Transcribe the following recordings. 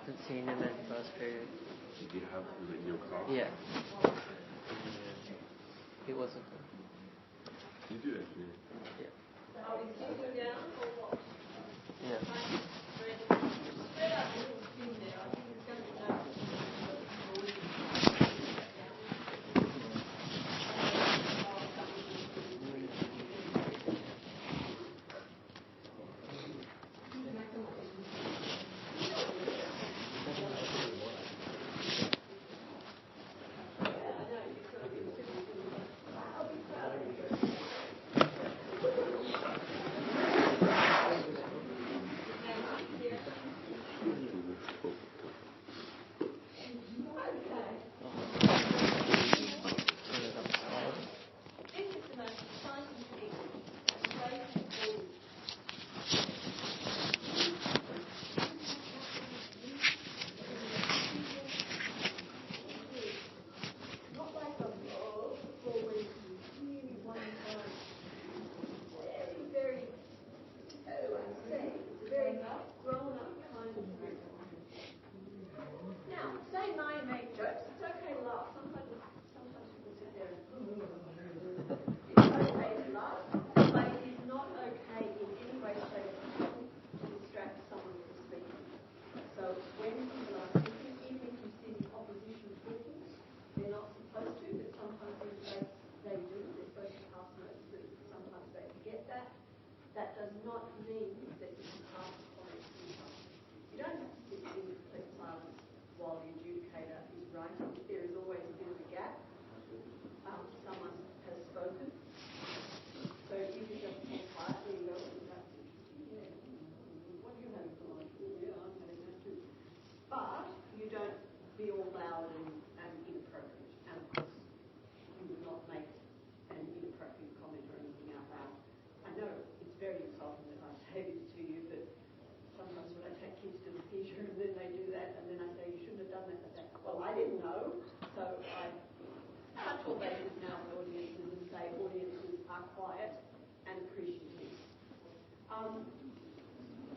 haven't seen him in first period. Did you have him in your class? Yeah. He wasn't. You do actually. Yeah. Are we sitting down or what? Yeah. Spread out a little thin there. I think it's going to be no.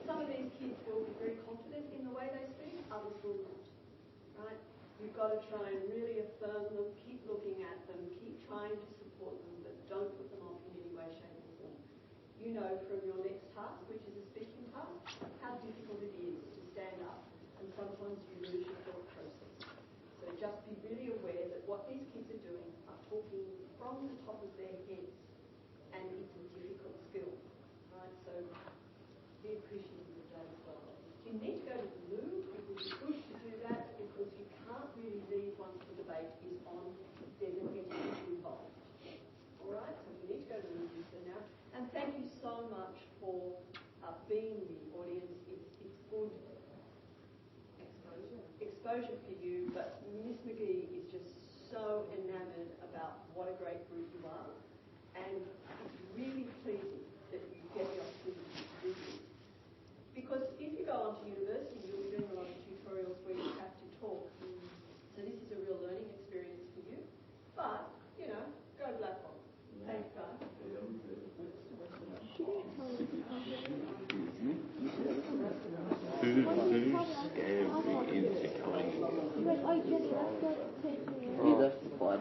Some of these kids will be very confident in the way they speak, others will not. Right? You've got to try and really affirm them, keep looking at them, keep trying to support them, but don't put them off in any way, shape or form. You know from your next task, which is a speaking task, how difficult it is to stand up, and sometimes you lose your thought process. So just be really aware that what these kids are doing are talking from the top of their heads, and it's a difficult skill. Right? So be appreciative of that as well. If you need to go to the loo, it would be good to do that because you can't really leave once the debate is on. There's an entity involved. All right? So if you need to go to the loo, do so now. And thank you so much for being the audience. It's good exposure for you, but Miss McGee is just so enamoured about what a great group you are, and it's really pleasing that you get the opportunity to do this. Because if you go on to university, you'll be doing a lot of tutorials where you have to talk. So this is a real learning experience for you. But, you know, go Blackboard. Thanks, guys. He left the club.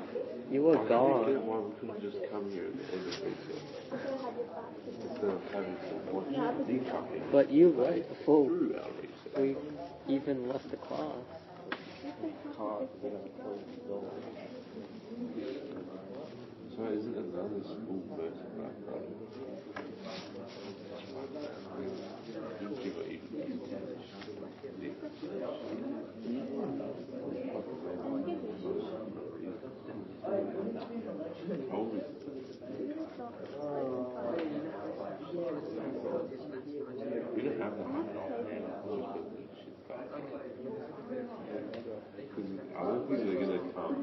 You were gone. Why we couldn't just come here at the end of it instead of having to watch the talking. But you were before Through our research. we even left the class. So isn't another school versus background? We don't have that. I don't think they're going to come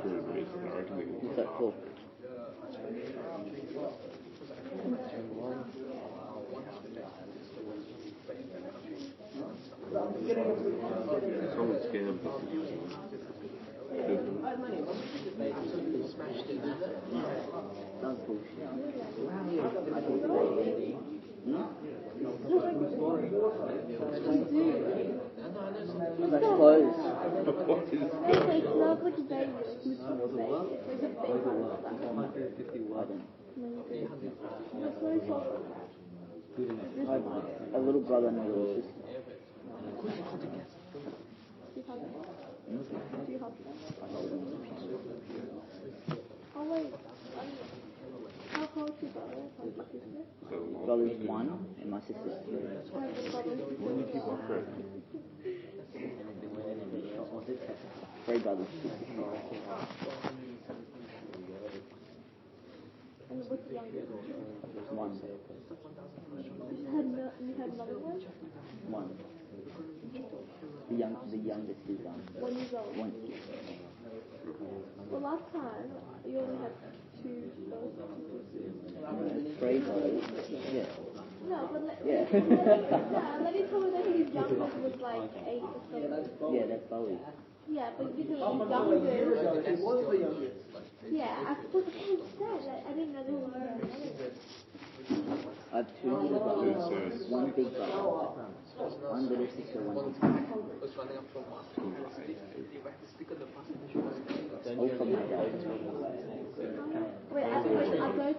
through and reason. I reckon they're going to come after. Someone scammed us. That's close. What is It going smells like a baby. Like who's from a baby? It's like a big one. I don't. That's very soft. I have a little brother and a little sister. Do you have it? Do you have that? Oh wait. How close is your brother? How's your sister? Brother's 1 and my sister's 2. I have a brother. 3 brothers. And what's the youngest? 1. You had another one? 1. The youngest is 1 year old. 1. The last time you only had 2 brothers. 3 brothers. Yeah. No, but Yeah. let me tell you that his youngest was like 8 or something. Yeah, that's Bowie. Yeah, but because his youngest. Yeah, I thought that was sad. I didn't know there was another. I have 2 little brothers. 1 big brother. 1 little sister, 1 big sister. All from my dad. Wait, I thought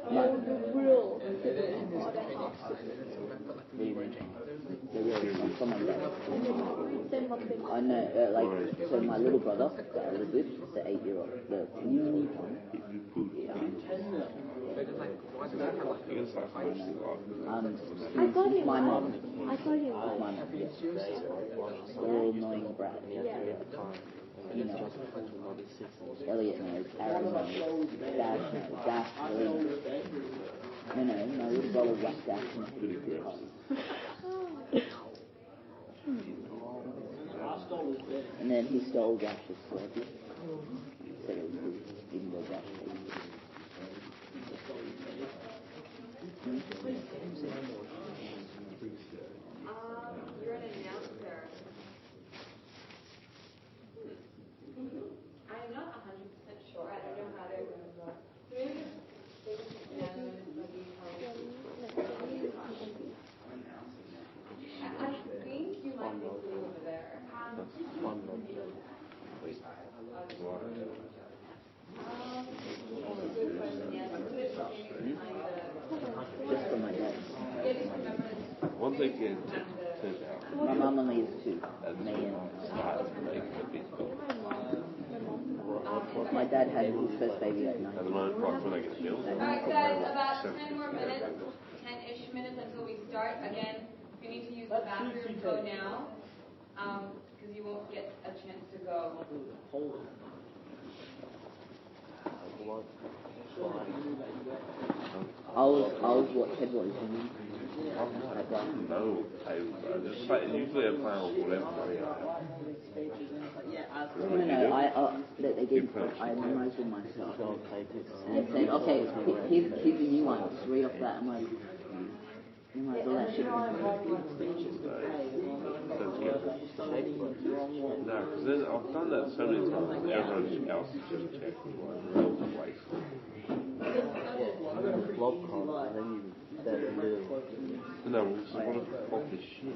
all the real siblings or the half siblings. The real from my dad. Same one thing. I know, so my little brother that I live with, the 8-year-old, the teeny one. I got him. My mom. I got him. My mom, yeah. The little annoying brat. Yeah. You know, Elliot knows, Aaron knows, Dash knows, Dash really knows. No, my little brother whacked Dash in the head with his and then he stole Dash's sword. Said it was his, even though Dash hated it. You're an announcer. I'm not 100% sure. I don't know how to. Maybe I think you might be sitting over there. Just for my dad. Once they get turned out, My mum only is 2. Me and my dad had his first baby at 9. at the moment, like when I get built. Alright guys, about 10 more minutes, 10-ish minutes until we start. Again, if you need to use the bathroom, go now, because you won't get a chance to go. I was what Ted was. No, usually I plan on whatever money I have. No, they gave I memorized it myself. And they said, okay, here's the new one, just read off that. I'm like, memorize all that shit. No, because then I've done that so many times, everyone else is just checking like waste. No, we just want to pop this shit.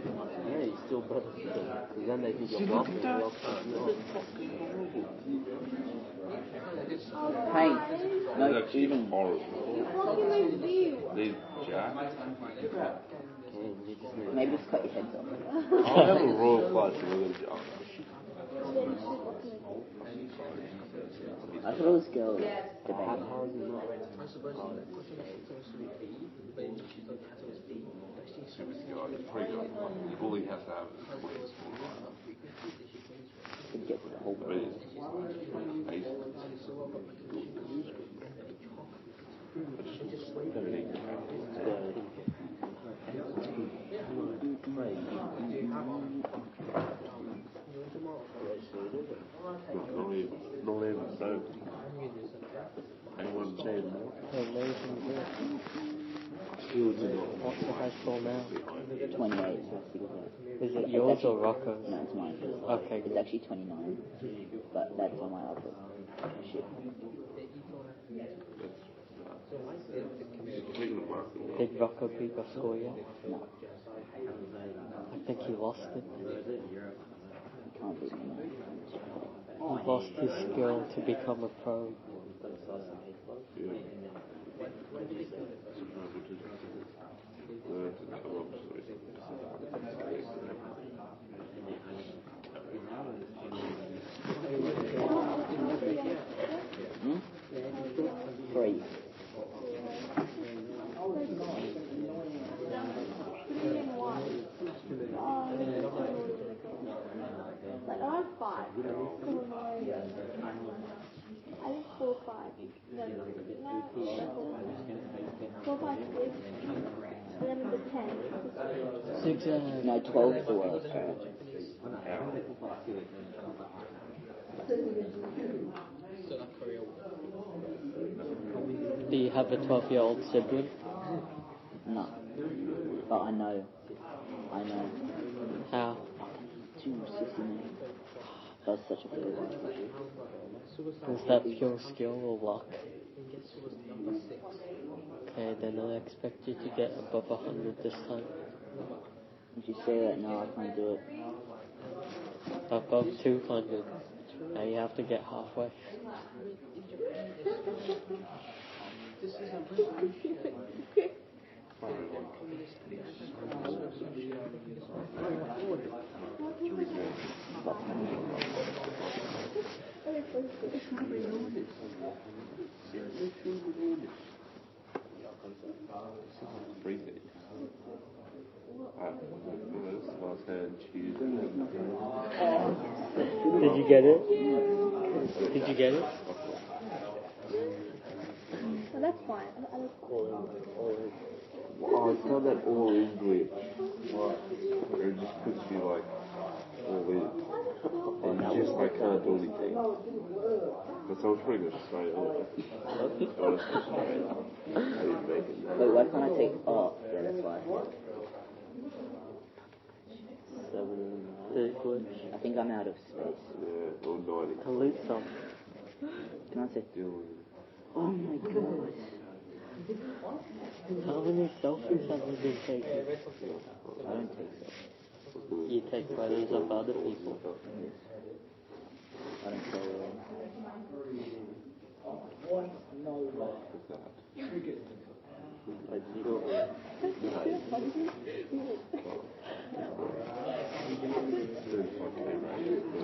Yeah, you still better because then they think you're bluffing. Hey, It's no actually cheating. horrible. These jacks. Maybe just cut your heads off. I'll have a royal flush and we're going to I thought it was girls debating. All he has to have is queens. Could get to the whole But point. it's not even so. Anyone's name more? What's the high score now? 28. Is it yours or Rocco's? No, it's mine. Okay, It's good. actually 29. But that's on my other shit. Did Rocco beat your score yet? No. I think he lost it. can't beat me. He lost his skill to become a pro. Three. Like, I have 5. I think 4, 5. No, 4, 5, 6. 11 to 10. No, 12 is the worst. Do you have a 12-year-old sibling? No. But I know. How? Too sissy. That's such a good one. Is that pure skill or luck? Okay, then I expect you to get above 100 this time. If you say that now, I can't do it. Above 200. Now you have to get halfway. Did you get it? Did you get it? So that's fine. Oh, it's not that all English. Like, it just puts you like all in. And you just like can't do anything. But so I was pretty good straight away. Honestly, straight. I didn't make it. Wait, why can't I take art? Yeah, that's why. I think I'm out of space. Yeah, or 90. Delete some. Can I say? Oh my god. How many selfies have you been taking? I don't take selfies. You take photos of other people. I don't say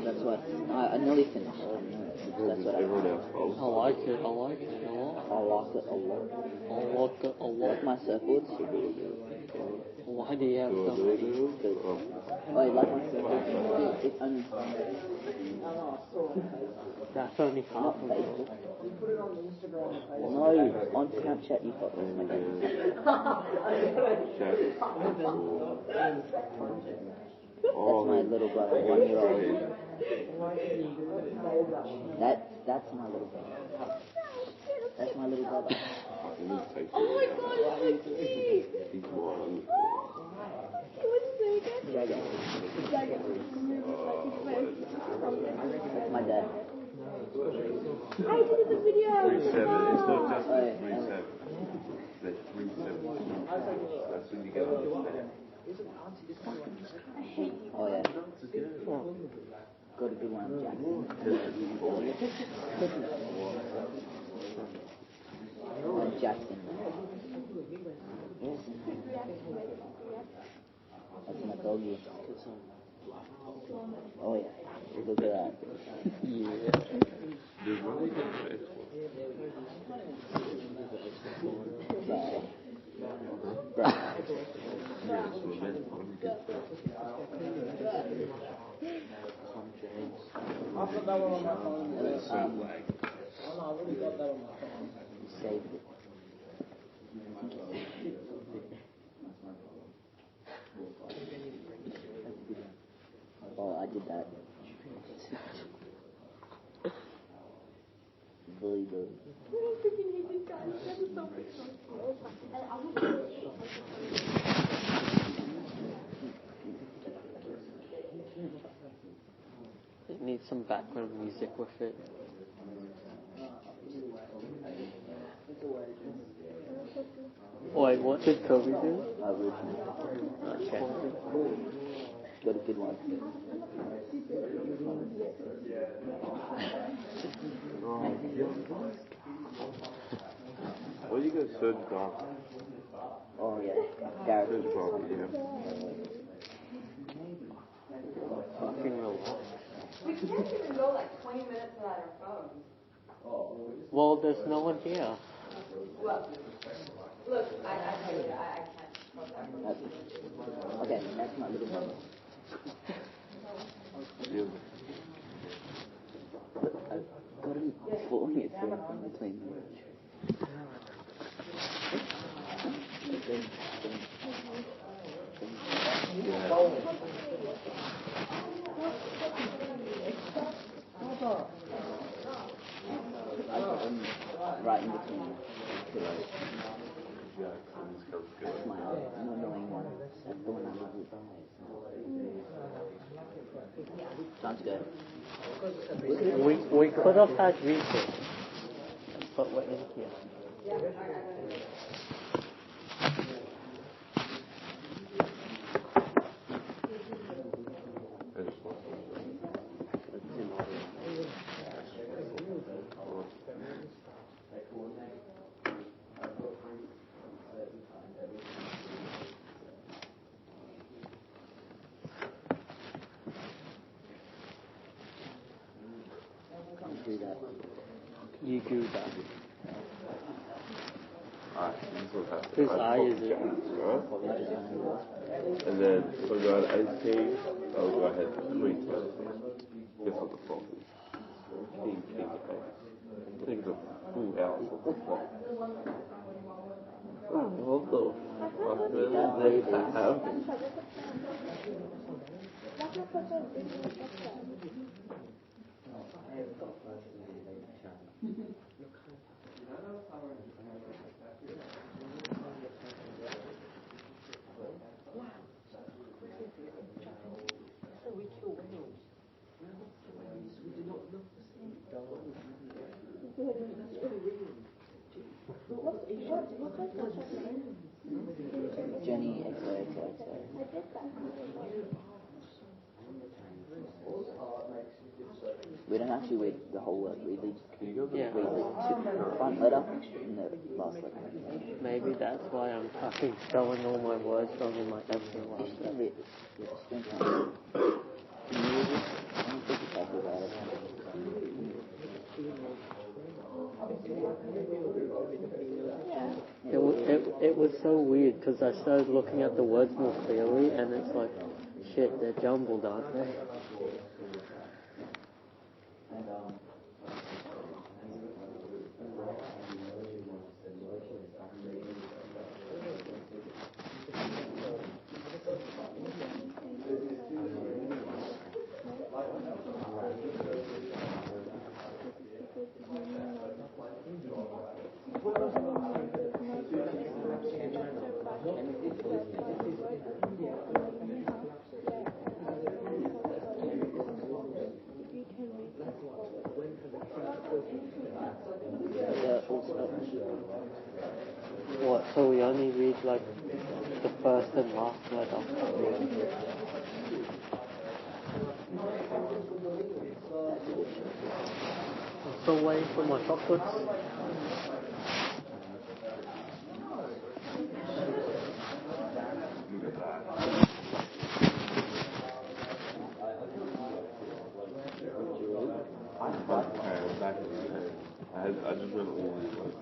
That's what I nearly finished. That's what I Everyone else follows. I like it a lot. I like it a lot. I like it a lot. Like my surfboards. Why do you have so many? Oh, you like my surfboards? It's only That's only half not of it. Facebook. No, on Snapchat you got this. That's my little brother, 1-year-old. That's my little brother. That's my little brother. Oh my god, it's so cute! He's one. Jagger. That's my dad. I did the video. 3-7. It's not just 3-7. There's 3-7. That's when you get on the Oh yeah. Got a good one, Jackson. Jackson. That's my doggy. Oh yeah. Look at that. Yeah. Dude, what do you get for Bro. Saved it. Oh, I did that. Bully. It needs some background music with it. Wait, what did Kobe do? Okay. Got a good one. Where do you go, Surge Drive? Oh yeah, Gareth. Surge Drive, yeah. Fucking relax. We can't even go like 20 minutes without our phones. Well, there's no one here. Well, look, I tell you, I can't. Okay, that's my little brother. Yeah. I've got him falling asleep in between them. Right in between the pillows. That's my annoying one. That's the one I love with eyes. Sounds good. We could have had research, but we're in here. You do that. Alright, this is what happens. Whose eye is it? Right? And then, so go to 18, I'll go ahead 3 times. Guess what the fault is? King, 8. I think the full house of the clock. Oh, what the fuck did they have? Jenny XOXO. We don't actually read the whole word. We read Yeah. the front letter and the last letter. Maybe that's why I'm fucking spelling all my words wrong in my every last Just read it. Can you read it? I don't think it's like about it. It was so weird because I started looking at the words more clearly and it's like, shit, they're jumbled, aren't they? What, so we only read like the first and last letter? I'm still waiting for my chocolates. I just went all these places.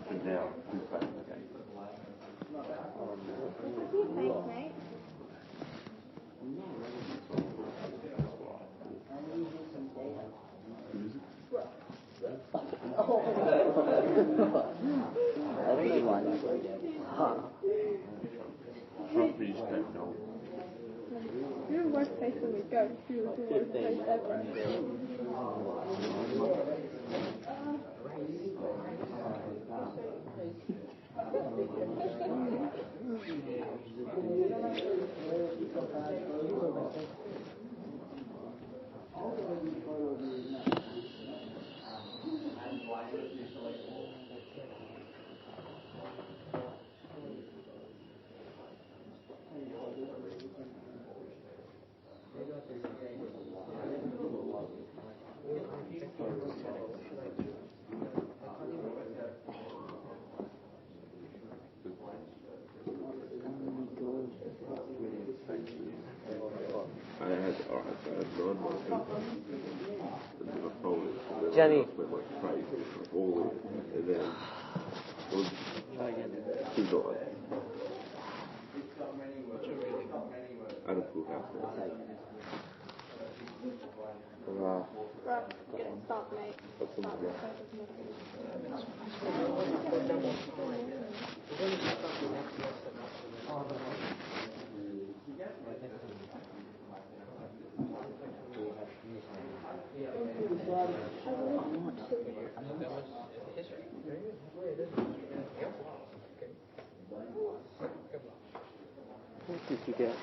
And now, who's back in the game? Everyone. You're the worst place when we go. You're the worst place ever. I had 9 months and then I folded. Jenny. I went like crazy, all in, and then Try again. she's not like I don't feel happy. Right, get it, stop, mate. Stop. What did you get?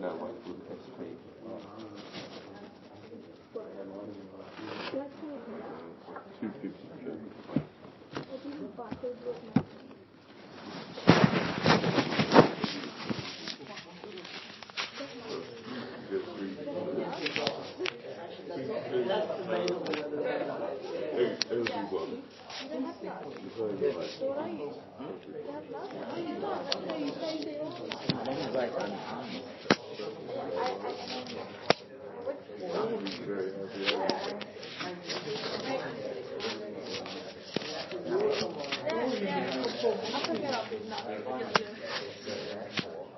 No, like with SP.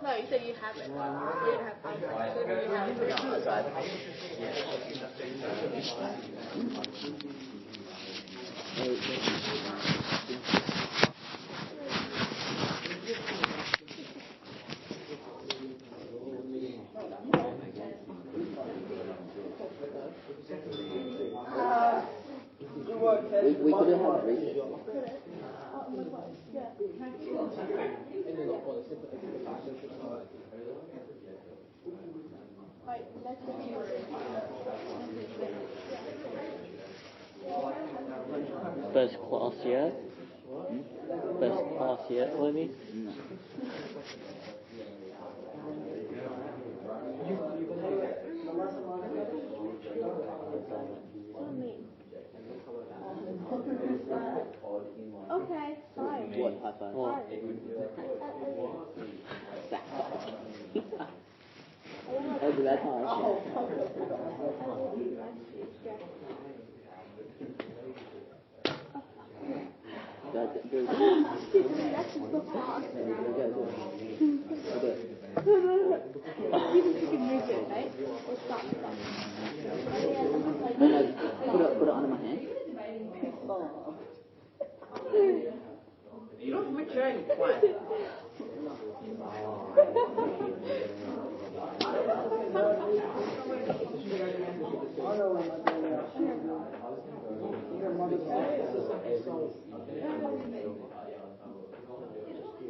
No, you said you have it. You don't have contract. So you have we could have had a recess. First class yet? First class yet, Lenny? No. Okay, fine. What high five? What? Oh, that's high. That's just the part. You can move it, right? Or stop. Put it under my hand. You don't return quiet.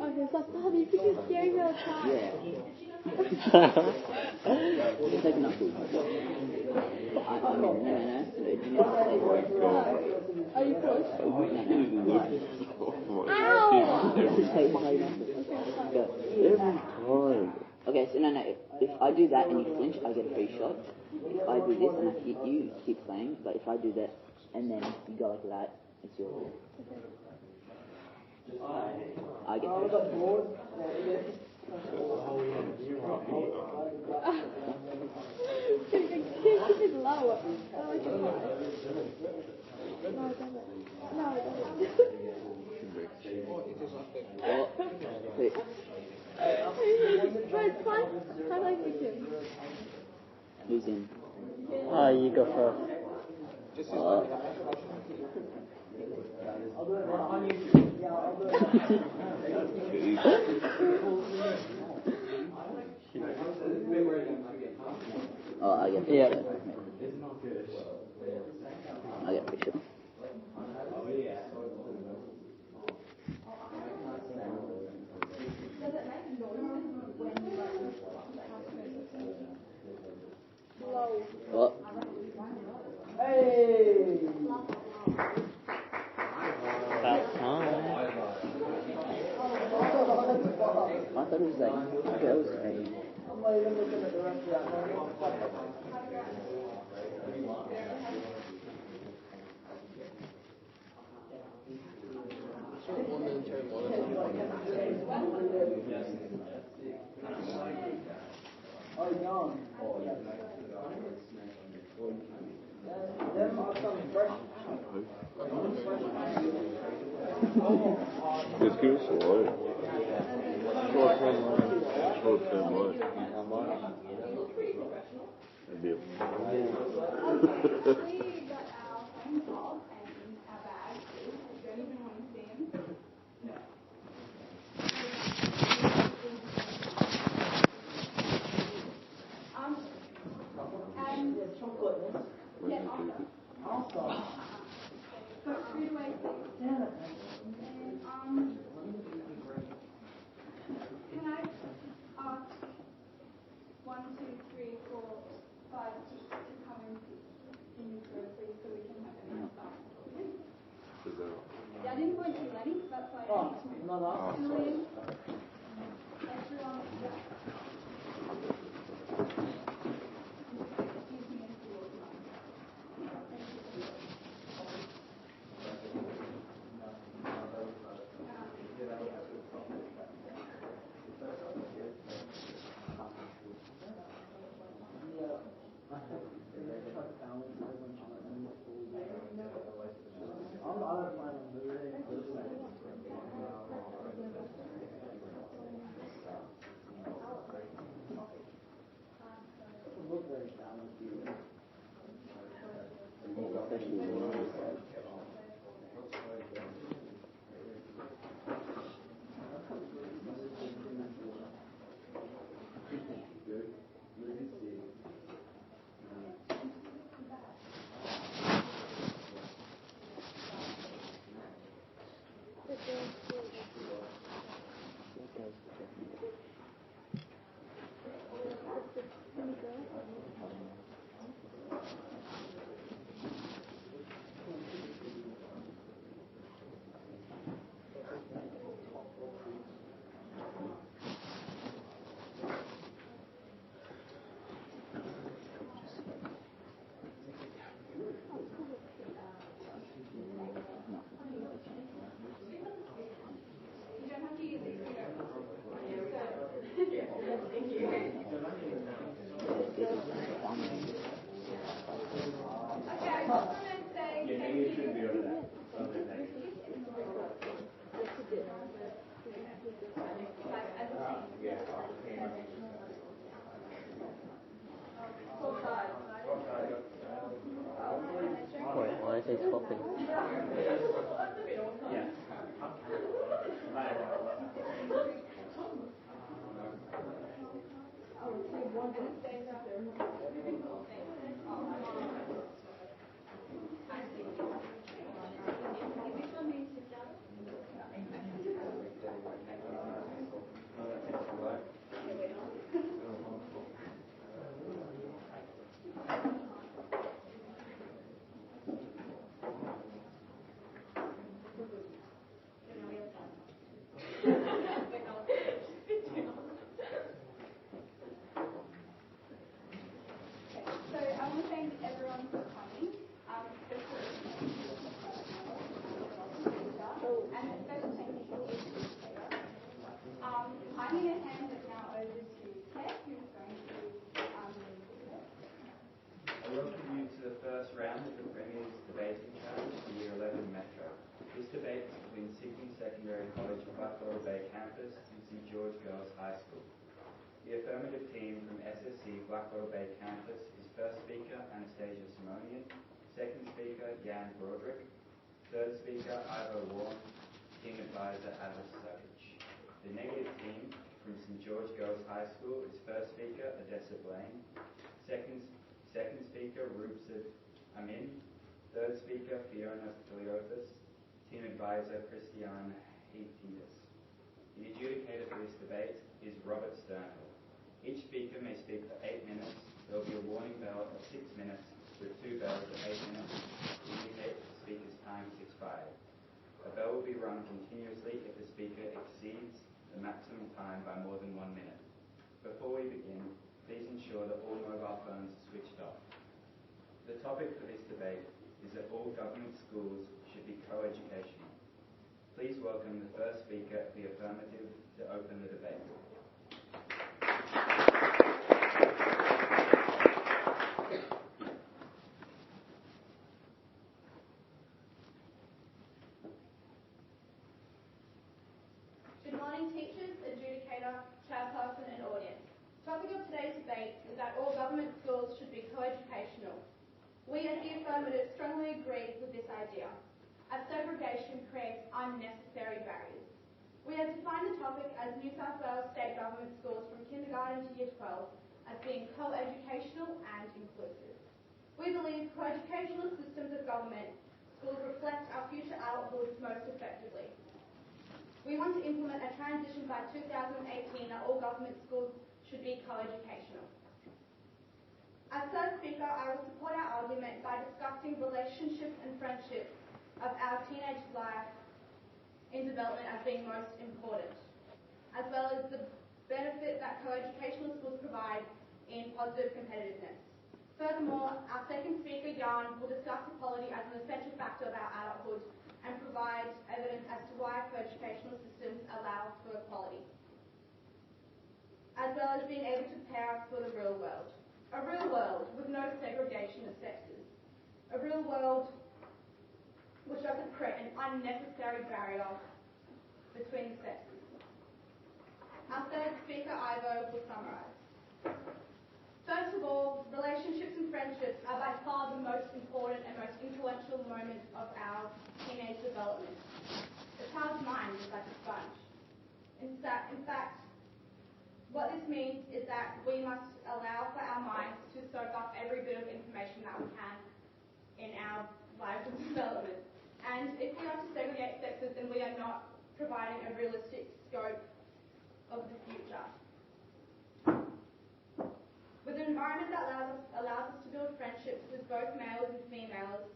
Okay, stop. You think you're scaring me all the time. Yeah. Just take enough food. I mean, no. Are you close? Ow! Time. Okay, so no. If I do that and you flinch, I get a free shot. If I do this and I hit you, you keep playing. But if I do that and then you go like that, it's yours. I get free shot. 6. Right, fine. I like it too. Who's in? You go first. I get Bishop. Yeah. I get Bishop. What? About time. I thought it was like, it was like, Just give us a loan. Short-term loan. Short-term loan. That'd be a... Can I ask 1, 2, 3, 4, 5 to come in this row, please, so we can have it in our Yeah, I didn't point to Lenny, so that's why I need to Julian, everyone, excuse me as you walk by. Wait, why is he swapping? This debate is between Sydney Secondary College Buffalo Bay campus, Girls High School. The affirmative team from SSC Blackwater Bay Campus is first speaker Anastasia Simonian, second speaker Jan Broderick, third speaker Ivo Warren, team advisor Alice Savage. The negative team from St. George Girls High School is first speaker Odessa Blaine, second speaker Rupsid Amin, third speaker Fiona Filiotis, team advisor Christiane Haitides. The adjudicator for this debate is Robert Sternhill. Each speaker may speak for 8 minutes. There will be a warning bell at 6 minutes with 2 bells at 8 minutes to indicate the speaker's time has expired. A bell will be rung continuously if the speaker exceeds the maximum time by more than 1 minute. Before we begin, please ensure that all mobile phones are switched off. The topic for this debate is that all government schools should be co-educational. Please welcome the first speaker of the affirmative to open the debate. Good morning, teachers, adjudicator, chairperson and audience. The topic of today's debate is that all government schools should be co-educational. We at the affirmative strongly agree with this idea, as segregation creates unnecessary barriers. We have defined the topic as New South Wales state government schools from kindergarten to year 12 as being co-educational and inclusive. We believe co-educational systems of government schools reflect our future adulthood most effectively. We want to implement a transition by 2018 that all government schools should be co-educational. As third speaker, I will support our argument by discussing relationships and friendships of our teenage life in development as being most important, as well as the benefit that co-educational schools provide in positive competitiveness. Furthermore, our second speaker, Jan, will discuss equality as an essential factor of our adulthood and provide evidence as to why co-educational systems allow for equality, as well as being able to prepare us for the real world. A real world with no segregation of sexes. A real world which doesn't create an unnecessary barrier between the sexes. Our third speaker, Ivo, will summarise. First of all, relationships and friendships are by far the most important and most influential moments of our teenage development. A child's mind is like a sponge. In fact, what this means is that we must allow for our minds to soak up every bit of information that we can in our lives of development. And if we are to segregate sexes, then we are not providing a realistic scope of the future. With an environment that allows us to build friendships with both males and females,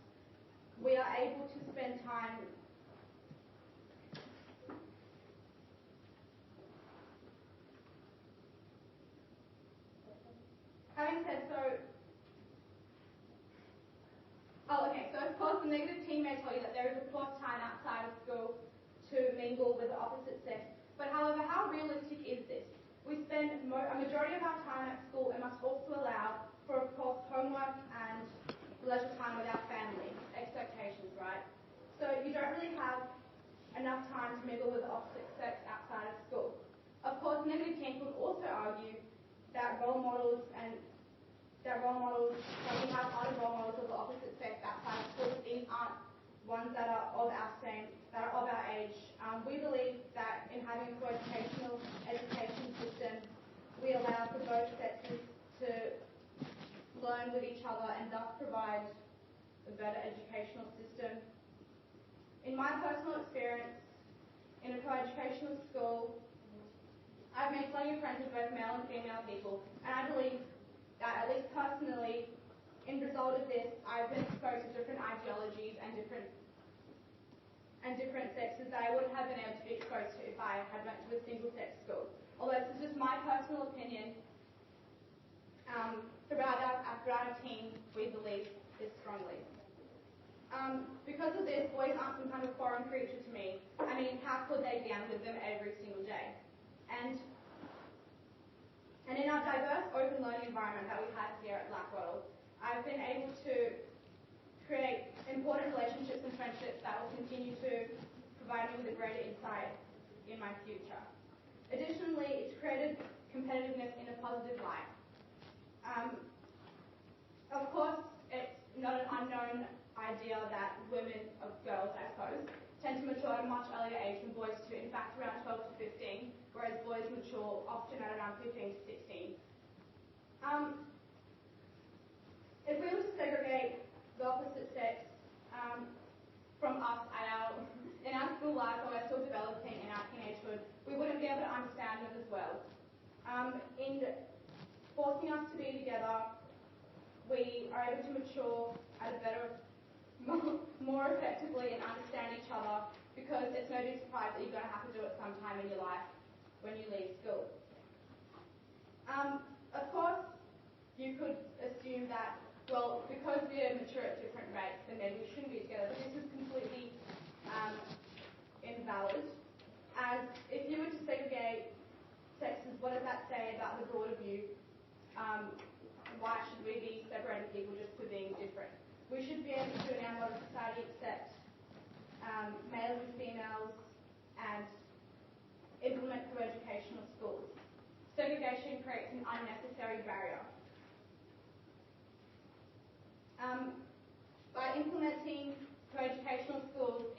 we are able to spend time having said so, of course the negative team may tell you that there is of course time outside of school to mingle with the opposite sex, but however, how realistic is this? We spend a majority of our time at school and must also allow for, of course, homework and leisure time with our family, expectations, right? So you don't really have enough time to mingle with the opposite sex outside of school. Of course, negative teams would also argue that we have other role models of the opposite sex outside of school. These aren't ones that are of our age. We believe that in having a co-educational education system, we allow for both sexes to learn with each other and thus provide a better educational system. In my personal experience in a co-educational school, I've made plenty of friends with both male and female people, and I believe that, at least personally, in result of this, I've been exposed to different ideologies and different sexes that I wouldn't have been able to be exposed to if I had went to a single-sex school. Although this is just my personal opinion, throughout our team, we believe this strongly. Because of this, boys aren't some kind of foreign creature to me. I mean, how could they be? I'm with them every single day. And in our diverse open learning environment that we have here at Blackwattle, I've been able to create important relationships and friendships that will continue to provide me with a greater insight in my future. Additionally, it's competitiveness in a positive light. Of course, it's not an unknown idea that women, or girls I suppose, tend to mature at a much earlier age than boys do, in fact around 12 to 15, whereas boys mature often at around 15 to 16. If we were to segregate the opposite sex from us in our school life when we're still developing in our teenagehood, we wouldn't be able to understand them as well. In forcing us to be together, we are able to mature at a better, more effectively and understand each other, because it's no big surprise that you're going to have to do it sometime in your life when you leave school. Of course, you could assume that, well, because we mature at different rates, then maybe we shouldn't be together, but this is completely invalid. As if you were to segregate sexes, what does that say about the broader view? Why should we be separating people just for being different? We should be able to, in our modern society, accept males and females and implement co-educational schools. Segregation creates an unnecessary barrier. By implementing co-educational schools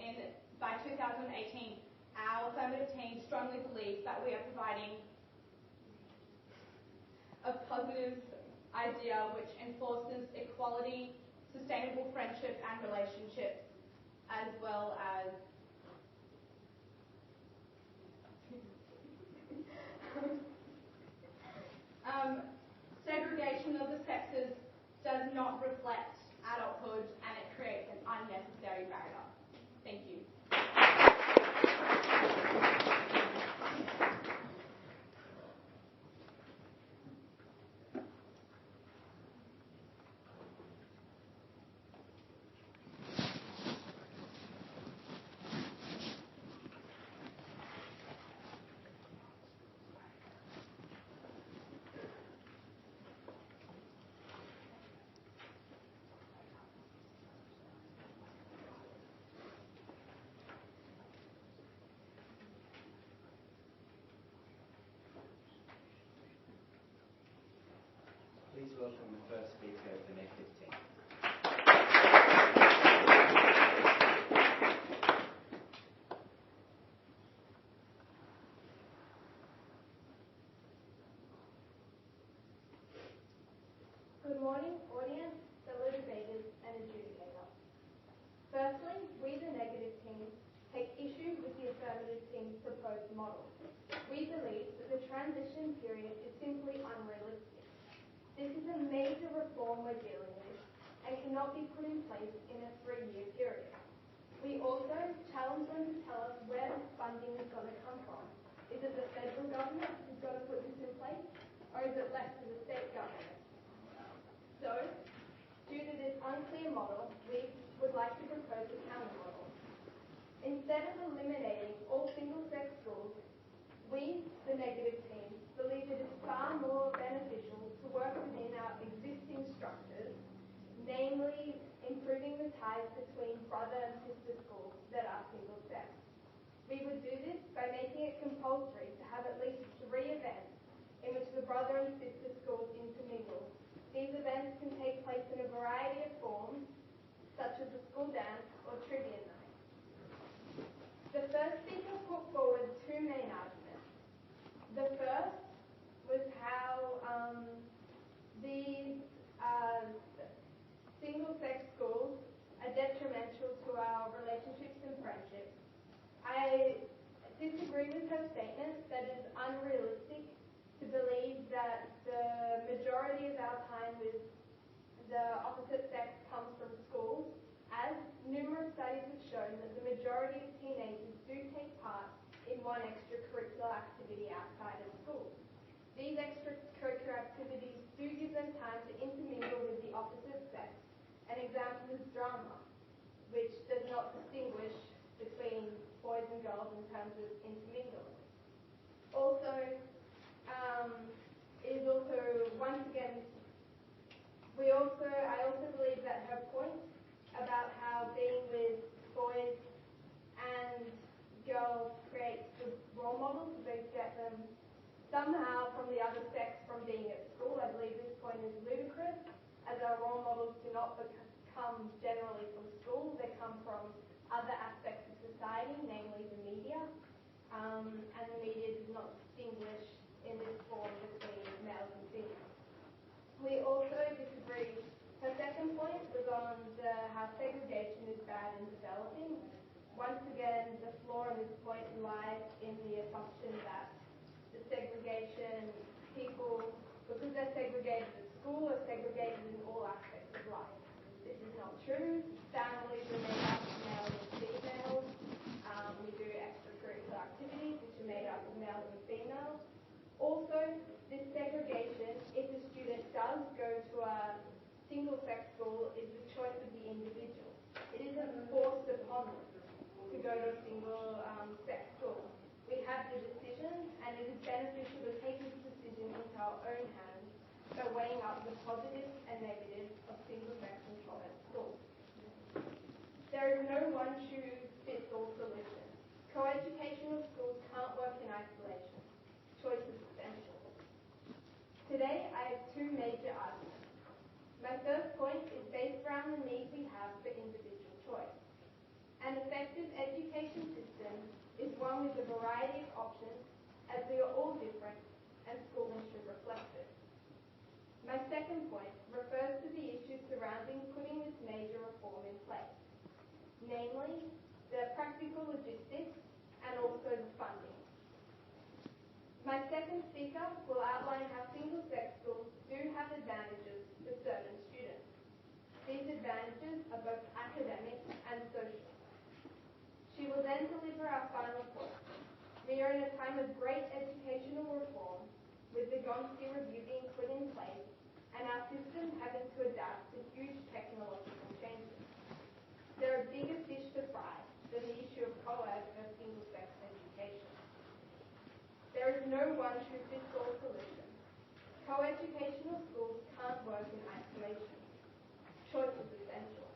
by 2018, our affirmative team strongly believes that we are providing a positive idea which enforces equality, sustainable friendships and relationships, as well as segregation of the sexes does not reflect adulthood, and it creates an unnecessary barrier. Thank you. Please welcome the first speaker of the negative team. Good morning, audience, fellow debaters, and adjudicator. Firstly, we, the negative team, take issue with the affirmative team's proposed model. We believe that the transition period is simply unrealistic. This is a major reform we're dealing with and cannot be put in place in a 3-year period. We also challenge them to tell us where this funding is going to come from. Is it the federal government who's got to put this in place, or is it left to the state government? So, due to this unclear model, we would like to propose a counter model. Instead of eliminating all single-sex schools, we, the negative team, believe it is far more beneficial to work within our existing structures, namely improving the ties between brother and sister schools that are single-sex. We would do this by making it compulsory to have at least 3 events in which the brother and sister schools intermingle. These events can take place in a variety of forms, such as a school dance or trivia night. The first speaker put forward 2 main arguments. The first was how these single-sex schools are detrimental to our relationships and friendships. I disagree with her statement that it is unrealistic to believe that the majority of our time with the opposite sex comes from schools, as numerous studies have shown that the majority of teenagers do take part in one extracurricular activity outside of school. These extracurricular activities do give them time to intermingle with the opposite sex. An example is drama, which does not distinguish between boys and girls in terms of intermingling. Also, it is also, once again, I also believe that her point about how being with boys and girls creates the role models of those somehow from the other sex from being at school. I believe this point is ludicrous, as our role models do not come generally from school. They come from other aspects of society, namely the media, and the media does not distinguish in this form between males and females. We also disagree. Her second point was on how segregation is bad in developing. Once again, the flaw in this point lies in the assumption that the segregation, people, because they're segregated at school, are segregated in all aspects of life. This is not true. Families are made up of males and females. We do extracurricular activities which are made up of males and females. Also, this segregation, if a student does go to a single-sex school, is the choice of the individual. It isn't forced upon them to go to a single-sex school. We have the decision, and it is beneficial to take this decision into our own hands by weighing up the positives and negatives of single-sex and co-ed schools. There is no one-shoe-fits-all solution. Co-educational schools can't work in isolation. Choice is essential. Today, I have two major arguments. My first point is based around the need we have for individual choice. An effective education system is one with a variety of options, as we are all different, and schooling should reflect this. My second point refers to the issues surrounding putting this major reform in place, namely the practical logistics and also the funding. My second speaker will outline how single-sex schools do have advantages for certain students. These advantages are both academic and social. She will then deliver our final point. We are in a time of great educational reform, with the Gonski Review being put in place, and our system having to adapt to huge technological changes. There are bigger fish to fry than the issue of co-ed or single-sex education. There is no one-shoe-fits-all solution. Co-educational schools can't work in isolation. Choice is essential.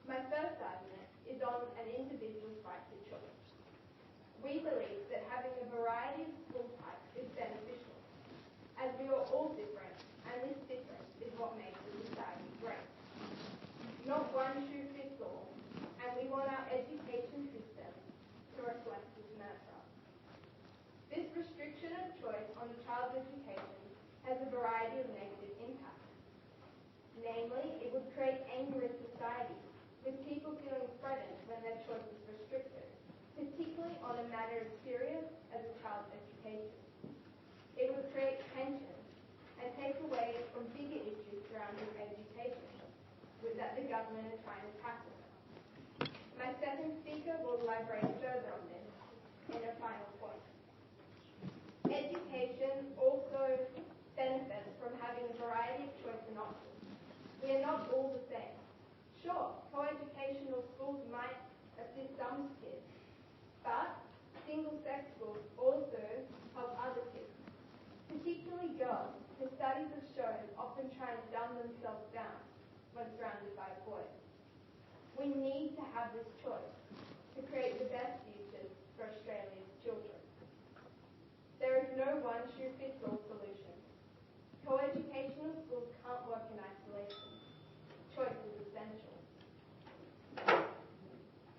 My first argument is on an individual's right to choice. We believe that having a variety of school types is beneficial, as we are all different, and this difference is what makes a society great. Not one shoe fits all, and we want our education system to reflect this mantra. This restriction of choice on a child's education has a variety of negative impacts. Namely, it would create anger in society, with people feeling threatened when their choice is restricted, particularly on a matter as serious as a child's education. It would create tension and take away from bigger issues surrounding education that the government is trying to tackle. My second speaker will elaborate further on this in a final point. Education also benefits from having a variety of choice and options. We are not all the same. Sure, co-educational schools might assist some kids, but single-sex schools also help other kids, particularly girls, who studies have shown often try and dumb themselves down when surrounded by boys. We need to have this choice to create the best futures for Australia's children. There is no one-shoe-fits-all solution. Co-educational schools can't work in isolation. Choice is essential.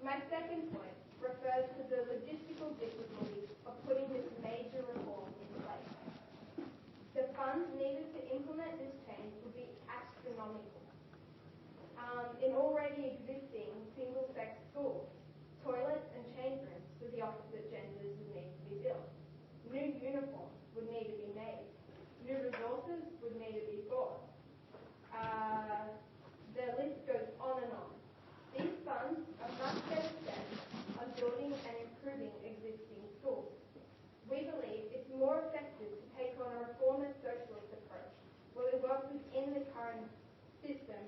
My second point refers to the logistical difficulties of putting this major reform in place. The funds needed to implement this change would be astronomical. In already existing single-sex schools, toilets and change rooms for the opposite genders would need to be built. New uniforms would need to be made. New resources would need to be bought. The list goes on and on. These funds are much better spent on building and improving existing schools. We believe it's more effective to take on a reformist socialist approach, where we work within the current system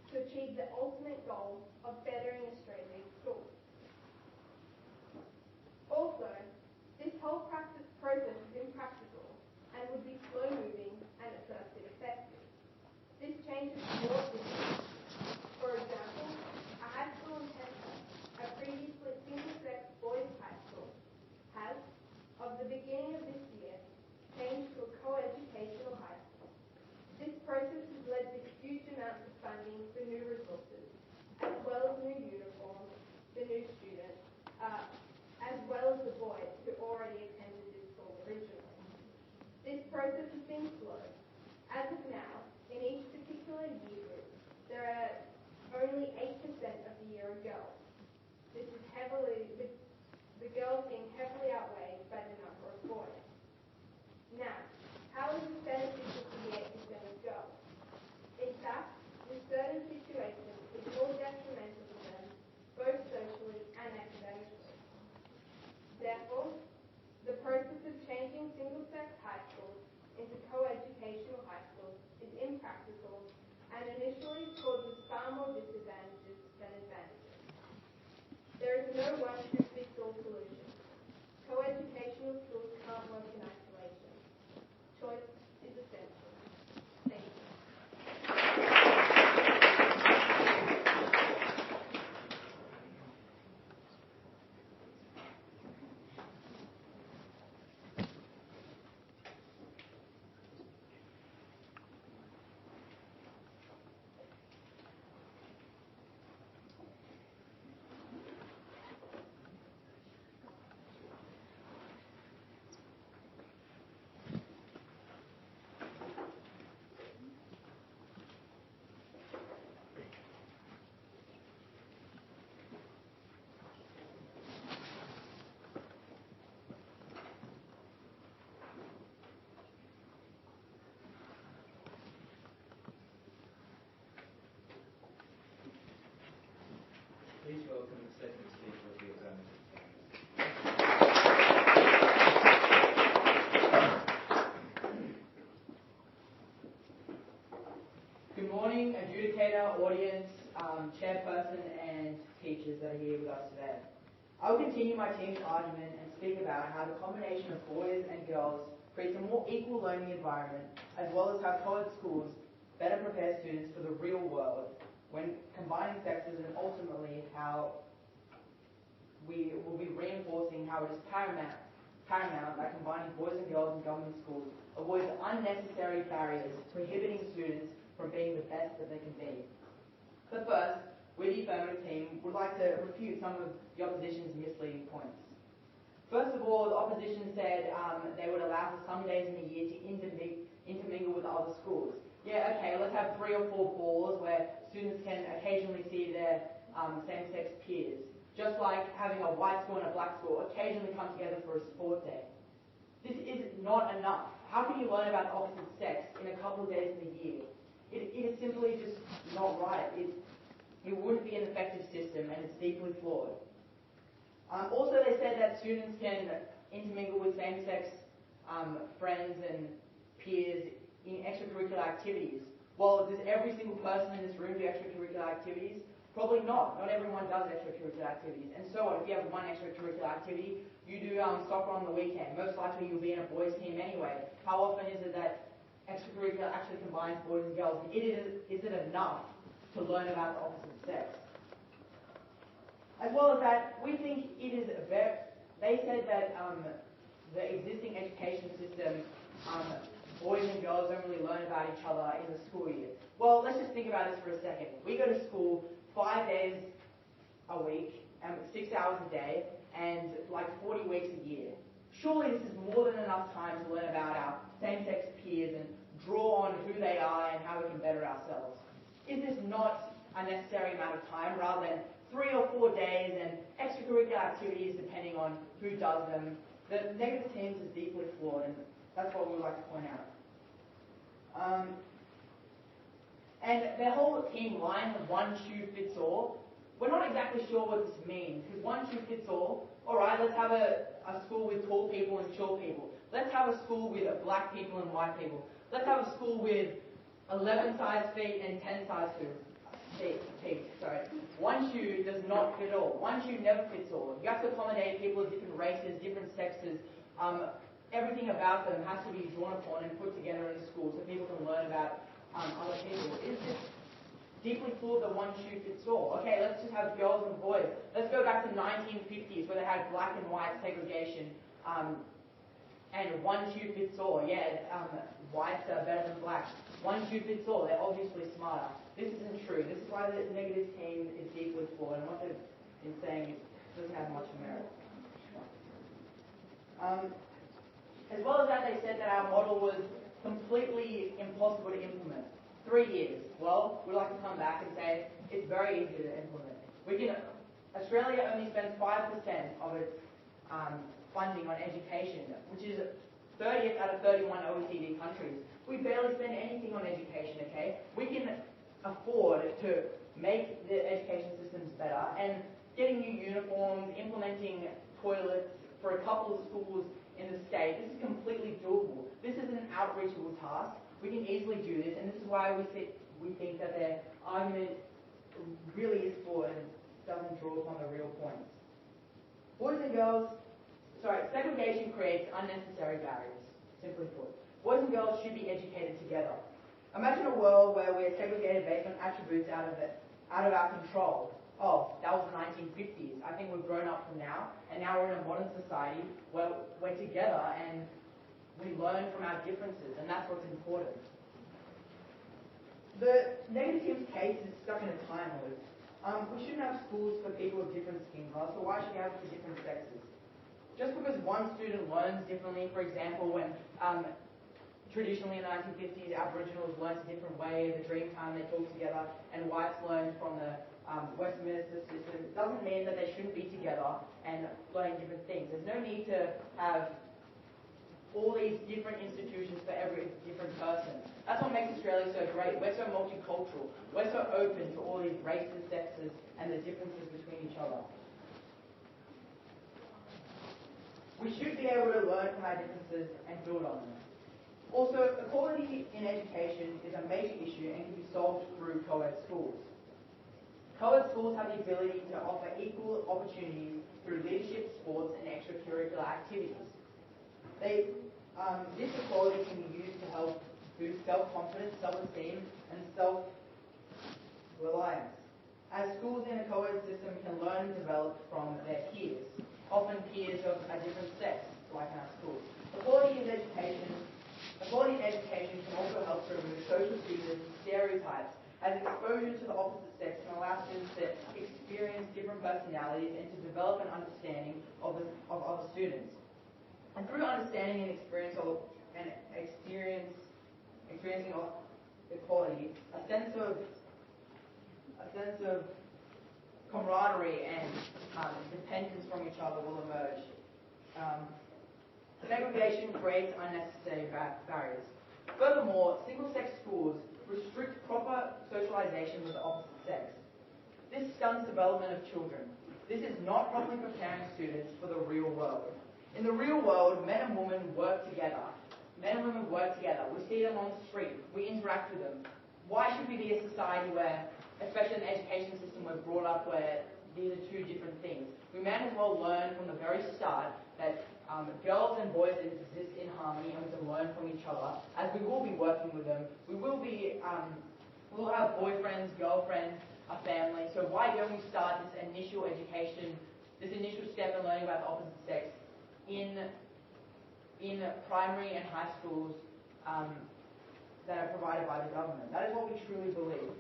to achieve the ultimate goal of bettering Australia's schools. Also, this whole process is impractical and would be slow-moving and at first ineffective. This change is more difficult. For example, a high school in Tesla, a previously single-sex boys' high school, has, of the beginning of this year, as of now, in each particular year group, there are only 8% of the year are girls. This is the girls being heavily outweighed by the number of boys. Now, how is this beneficial for the 8% of girls? In fact, in certain situations, it's more detrimental to them, both socially and academically. Therefore, the process of changing single-sex high schools into co-educational high schools is impractical and initially causes far more disadvantages than advantages. There is no one-size-fits-all solution. Co-educational schools can't work in isolation. Choice is essential. Thank you. Please welcome the second speaker of the affirmative team. Good morning, adjudicator, audience, chairperson, and teachers that are here with us today. I will continue my team's argument and speak about how the combination of boys and girls creates a more equal learning environment, as well as how co-ed schools better prepare students for the real world when combining sexes, and ultimately how we will be reinforcing how it is paramount that combining boys and girls in government schools avoids unnecessary barriers prohibiting students from being the best that they can be. But first, we, the affirmative team, would like to refute some of the opposition's misleading points. First of all, the opposition said they would allow for some days in the year to intermingle with other schools. Yeah, okay, let's have 3 or 4 balls where students can occasionally see their same-sex peers. Just like having a white school and a black school occasionally come together for a sport day. This is not enough. How can you learn about the opposite sex in a couple of days in a year? It is simply just not right. It wouldn't be an effective system, and it's deeply flawed. Also, they said that students can intermingle with same-sex friends and peers in extracurricular activities. Well, does every single person in this room do extracurricular activities? Probably not. Not everyone does extracurricular activities. And so what? If you have one extracurricular activity, you do soccer on the weekend. Most likely you'll be in a boys' team anyway. How often is it that extracurricular actually combines boys and girls? Is it enough to learn about the opposite sex? As well as that, we think it is they said that the existing education system, boys and girls don't really learn about each other in the school year. Well, let's just think about this for a second. We go to school 5 days a week, and 6 hours a day, and like 40 weeks a year. Surely this is more than enough time to learn about our same-sex peers and draw on who they are and how we can better ourselves. Is this not a necessary amount of time rather than 3 or 4 days and extracurricular activities depending on who does them? The negative teams is deeply flawed, and that's what we would like to point out. And their whole team line of one shoe fits all, we're not exactly sure what this means, because one shoe fits all. Alright, let's have a school with tall people and short people. Let's have a school with black people and white people. Let's have a school with 11 size feet and 10 size feet. One shoe does not fit all. One shoe never fits all. You have to accommodate people of different races, different sexes. Everything about them has to be drawn upon and put together in the school so people can learn about other people. Is this deeply flawed that one shoe fits all? Okay, let's just have girls and boys. Let's go back to the 1950s where they had black and white segregation and one shoe fits all. Yeah, whites are better than blacks. One shoe fits all. They're obviously smarter. This isn't true. This is why the negative team is deeply flawed, and what they've been saying doesn't have much merit. As well as that, they said that our model was completely impossible to implement. 3 years. Well, we like to come back and say it's very easy to implement. Australia only spends 5% of its funding on education, which is 30th out of 31 OECD countries. We barely spend anything on education, okay? We can afford to make the education systems better, and getting new uniforms, implementing toilets for a couple of schools in the state, this is completely doable. This isn't an outreachable task. We can easily do this, and this is why we think that their argument really is flawed and doesn't draw upon the real points. Segregation creates unnecessary barriers, simply put. Boys and girls should be educated together. Imagine a world where we're segregated based on attributes out of our control. Oh, that was the 1950s. I think we've grown up from now, and now we're in a modern society where we're together and we learn from our differences, and that's what's important. The negative team's case is stuck in a time loop. We shouldn't have schools for people of different skin colors, so why should we have it for different sexes? Just because one student learns differently, for example, when traditionally in the 1950s, Aboriginals learned a different way, the dream time they talked together, and whites learned from the Westminster system, doesn't mean that they shouldn't be together and learning different things. There's no need to have all these different institutions for every different person. That's what makes Australia so great. We're so multicultural. We're so open to all these races, sexes, and the differences between each other. We should be able to learn from our differences and build on them. Also, equality in education is a major issue and can be solved through co-ed schools. Co-ed schools have the ability to offer equal opportunities through leadership, sports, and extracurricular activities. This equality can be used to help boost self-confidence, self-esteem, and self-reliance. As schools in a co-ed system can learn and develop from their peers, often peers of a different sex, like in our schools. Equality in education can also help to remove social stigmas and stereotypes, as exposure to the opposite sex can allow students to experience different personalities and to develop an understanding of other students. And through understanding and experiencing equality, a sense of camaraderie and dependence from each other will emerge. Segregation creates unnecessary barriers. Furthermore, single-sex schools restrict proper socialization with the opposite sex. This stunts development of children. This is not properly preparing students for the real world. In the real world, men and women work together. Men and women work together. We see them on the street. We interact with them. Why should we be a society where, especially in the education system, we're brought up where these are two different things? We may as well learn from the very start that girls and boys exist in harmony, and we can learn from each other. As we will be working with them, we'll have boyfriends, girlfriends, a family. So why don't we start this initial education, this initial step in learning about the opposite sex in primary and high schools that are provided by the government? That is what we truly believe.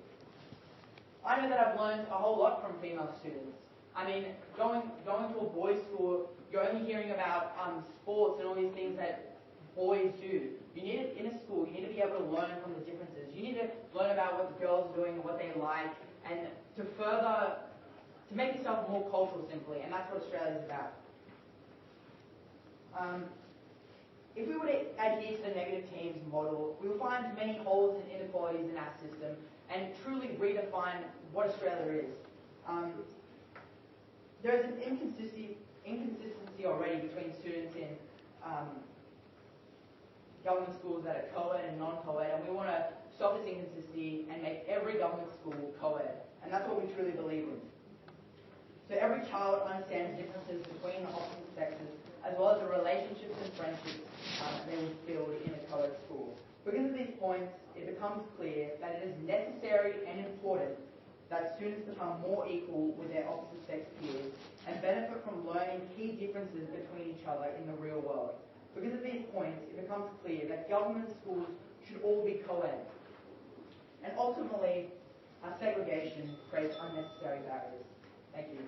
I know that I've learned a whole lot from female students. I mean, going to a boys' school, you're only hearing about sports and all these things that boys do. You need it in a school. You need to be able to learn from the differences. You need to learn about what the girls are doing, what they like, and to make yourself more cultural simply, and that's what Australia is about. If we were to adhere to the negative teams model, we will find many holes and inequalities in our system and truly redefine what Australia is. There is an inconsistency already between students in government schools that are co-ed and non-co-ed, and we want to stop this inconsistency and make every government school co-ed, and that's what we truly believe in. So every child understands differences between the opposite sexes, as well as the relationships and friendships they will build in a co-ed school. Because of these points, it becomes clear that it is necessary and important that students become more equal with their opposite sex peers and benefit from learning key differences between each other in the real world. Because of these points, it becomes clear that government schools should all be co-ed. And ultimately, segregation creates unnecessary barriers. Thank you.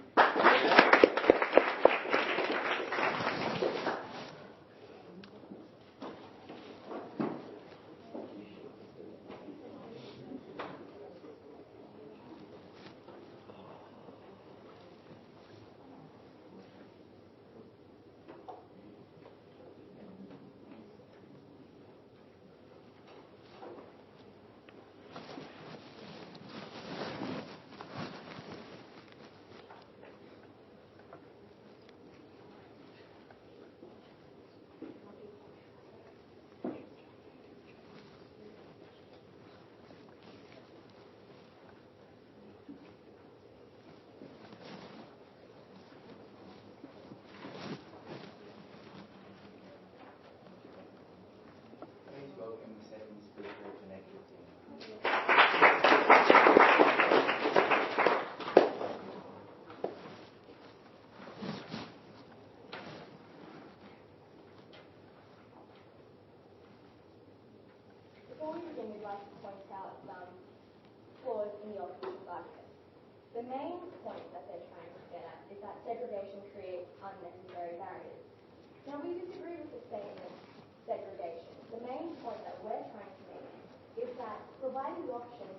Before we begin, we'd like to point out some flaws in the opposition's argument. The main point that they're trying to get at is that segregation creates unnecessary barriers. Now, we disagree with the statement segregation. The main point that we're trying to make is that providing the option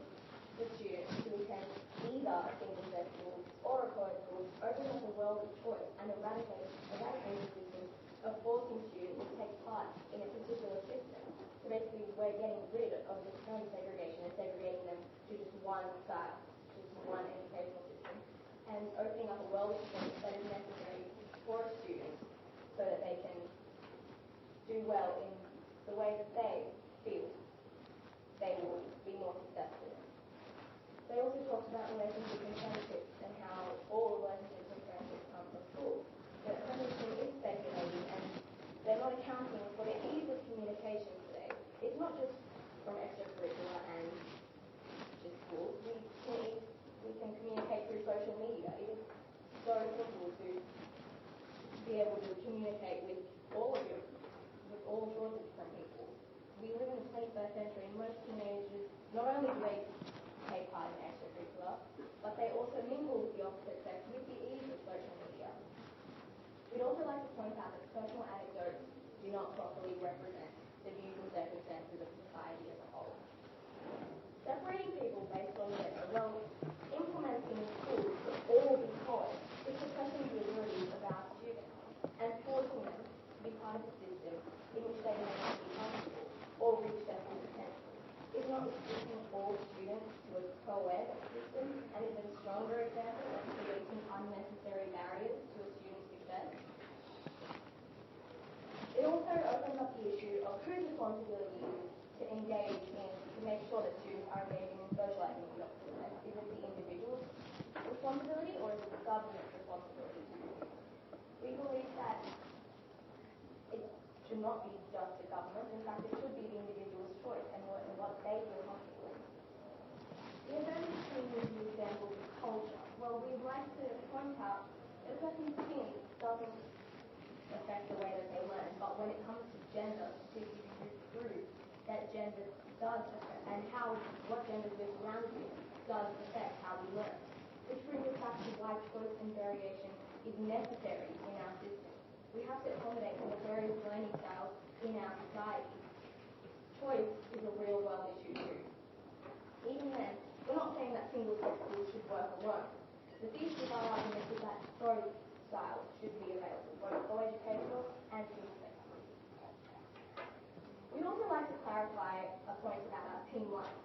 for students to attend either a single-sex school or a co-ed school opens up a world of choice and eradicates the system of forcing students to take part in a particular system. So basically, we're getting rid of this kind of segregation and segregating them to just one style, just one educational system, and opening up a world of choice that is necessary for students so that they can do well in the way that they feel they will be more successful. They also talked about relationships and friendships and how all relationships and friendships come from school. But friendship is speculating and they're not accounting for the ease of communication today. It's not just from extracurricular and just school. We can communicate through social media. It is so simple to be able to communicate with all sorts of different people. We live in the 21st century and most teenagers, not only do they take part in extracurricular, but they also mingle with the opposite sex with the ease of social media. We'd also like to point out that personal anecdotes do not properly represent the views and circumstances of society as a whole. Separating people based on gender, well, implementing schools to all be co-ed is suppressing the abilities of our students and forcing them to be part of a system in which they may not be comfortable or reach their full potential. Is not restricting all students to a co-ed system and is a stronger example of creating unnecessary barriers to a student's success. It also opens up the issue of whose responsibility it is to engage in, to make sure that students are engaging in socializing with the opposite sex. Is it the individual's responsibility or is it the government's responsibility to do this? We believe that it should not be just the government. In fact, it should be the individual's choice and what they feel comfortable with. The affirmative team uses the example of culture. Well, we'd like to point out that affirmative team doesn't affect the way that they learn, but when it comes to gender, statistics prove that gender does affect, and what gender is around you does affect how we learn. Which brings us back to why choice and variation is necessary in our system. We have to accommodate for the various learning styles in our society. Choice is a real world issue too. Even then, we're not saying that single-sex schools should work alone. The thesis of our argument is that both styles should be available, both co-educational and single-sex schools. We'd also like to clarify a point about our team line.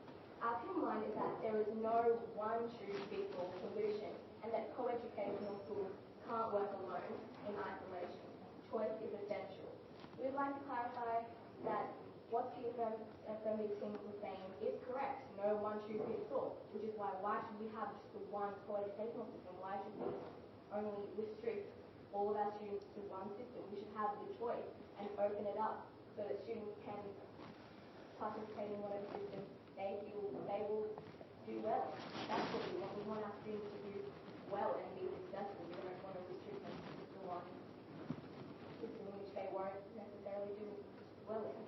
Our team line is that there is no one-shoe-fits-all solution and that co-educational schools can't work alone in isolation. Choice is essential. We'd like to clarify that what the affirmative team was saying is correct. No one-shoe-fits-all, which is why should we have just the one co-educational system? Why should we only restrict all of our students to one system? We should have the choice and open it up so that students can participate in whatever system they feel they will do well. That's what we want. We want our students to do well and be successful. We don't want to restrict them to just the one system in which they won't necessarily do well in.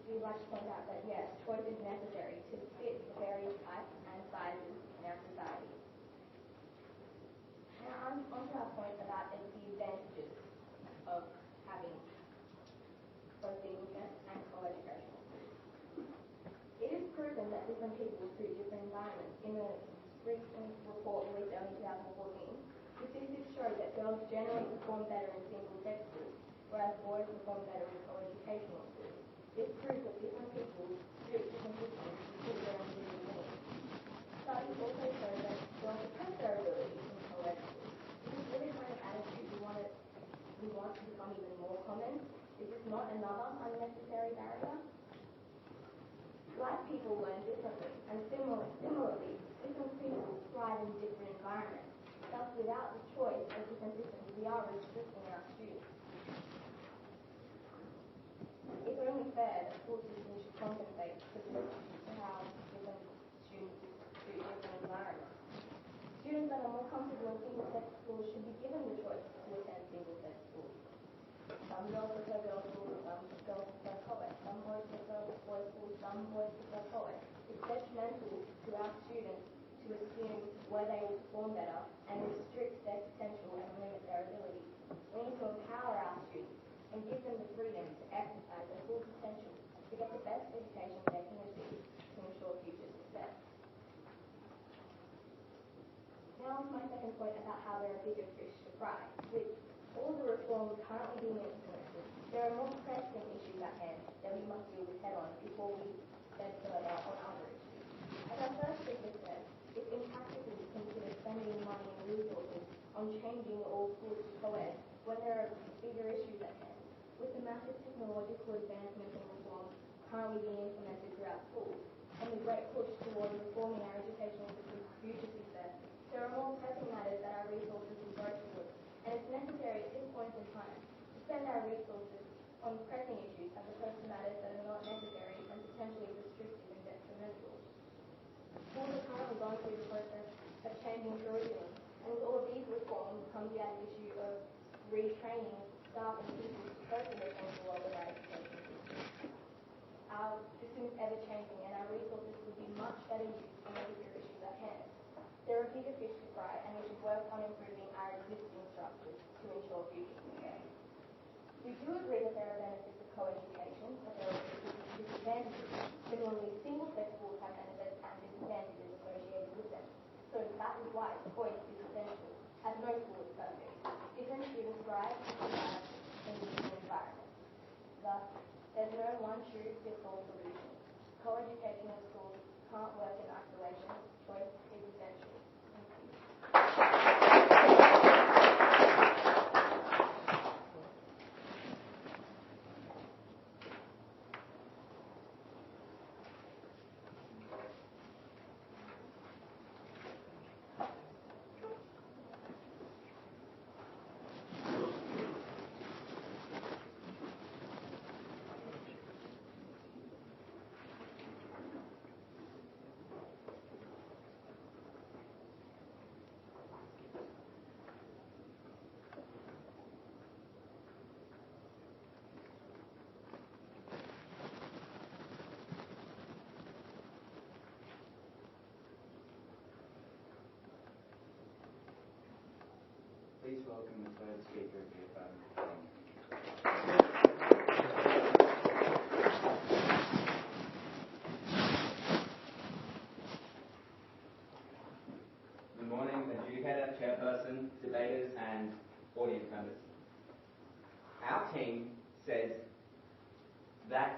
We'd like to point out that yes, choice is necessary to fit the various types and sizes in our society. Now on to our point about the advantages of having both single-sex and co-educational schools. It is proven that different people suit different environments. In a recent report released early 2014, statistics show that girls generally perform better in single-sex schools, whereas boys perform better in co-educational schools. This proves that different people suit different systems to suit their individual needs. Studies also show that girls suppress their abilities in co-ed schools. Is this really kind of attitude we want to become even more common? Is this not another unnecessary barrier? Like people learn differently, and similarly, different people thrive in different environments. Thus, without the choice of different systems, we are restricting our students. It's only fair that school systems should compensate for how different students suit different environments. Students that are more comfortable in single-sex schools should be given the choice to attend single-sex schools. Some girls prefer girls' schools, some girls some boys prefer co-ed. It's detrimental to our students to assume where they will perform better and restrict their potential and limit their ability. We need to empower our students and give them the freedom to exercise their full potential to get the best education they can achieve to ensure future success. Now on to my second point about how there are bigger fish to fry. With all the reforms currently being implemented, there are more pressing issues at hand that we must deal with head-on before we spend further on other issues. As our first speaker said, it's impractical to consider spending money and resources on changing all schools to co-ed when there are bigger issues at hand. With the massive technological advancements and reforms currently being implemented throughout schools, and the great push towards reforming our educational system for future success, there are more pressing matters that our resources will go towards, and it's necessary at this point in time to spend our resources on pressing issues as opposed to matters that are not necessary and potentially restrictive and detrimental. Schools are currently going through the process of changing curriculum, and with all of these reforms comes the added issue of retraining staff and teachers to cope with the changing world of our education system. Our system is ever-changing, and our resources would be much better used on the bigger issues at hand. There are bigger fish to fry, and we should work on improving our existing structures to ensure future success. We do agree that there are benefits of co-education, but there are also disadvantages. Similarly, single-sex schools have benefits and disadvantages associated with them. So that is why choice is essential, as no school is perfect. Different students thrive and survive in different environments. Thus, there's no one true fits-all solution. Co-educational schools can't work in isolation. Choice is essential. Thank you. Please welcome the third speaker of the affirmative team. Good morning, adjudicator, chairperson, debaters, and audience members. Our team says that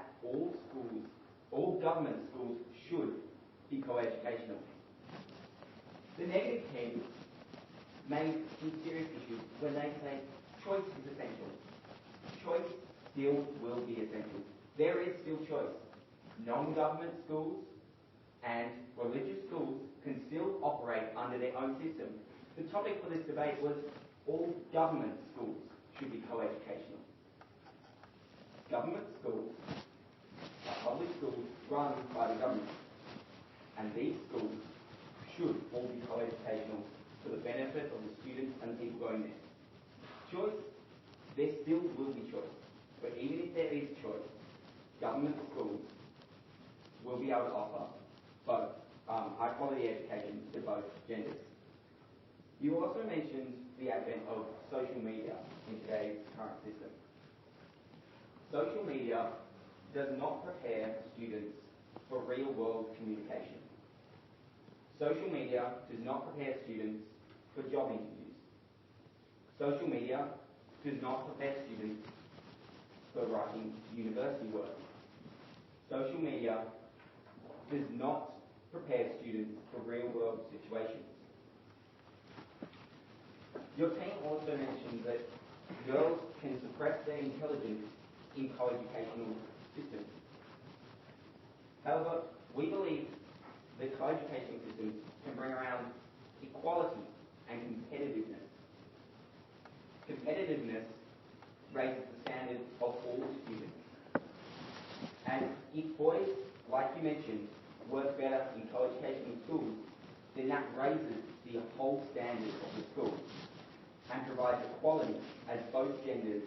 all government schools should be co-educational. The negative team made some serious issues when they say choice is essential. Choice still will be essential. There is still choice. Non-government schools and religious schools can still operate under their own system. The topic for this debate was all government schools should be co-educational. Government schools are public schools run by the government, and these schools should all be co-educational for the benefit of the students and the people going there. Choice, there still will be choice. But even if there is choice, government schools will be able to offer both high quality education to both genders. You also mentioned the advent of social media in today's current system. Social media does not prepare students for real world communication. Social media does not prepare students for job interviews. Social media does not prepare students for writing university work. Social media does not prepare students for real-world situations. Your team also mentioned that girls can suppress their intelligence in co-educational systems. However, we believe that co-educational systems can bring around equality and competitiveness. Competitiveness raises the standard of all students. And if boys, like you mentioned, work better in co-educational schools, then that raises the whole standard of the school and provides equality as both genders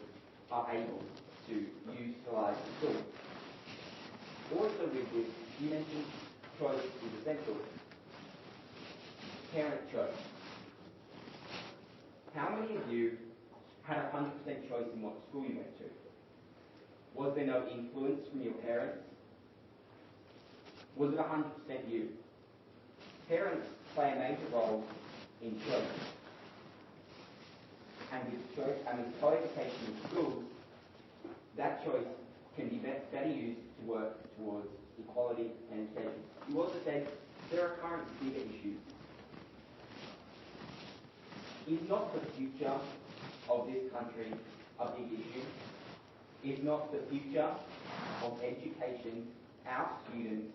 are able to utilise the school. Also with this, You mentioned choice is essential. Parent choice. How many of you had 100% choice in what school you went to? Was there no influence from your parents? Was it 100% you? Parents play a major role in choice. And with choice, and with co-education in schools, that choice can be better used to work towards equality and education. You also said there are current bigger issues. Is not the future of this country a big issue? Is not the future of education, our students,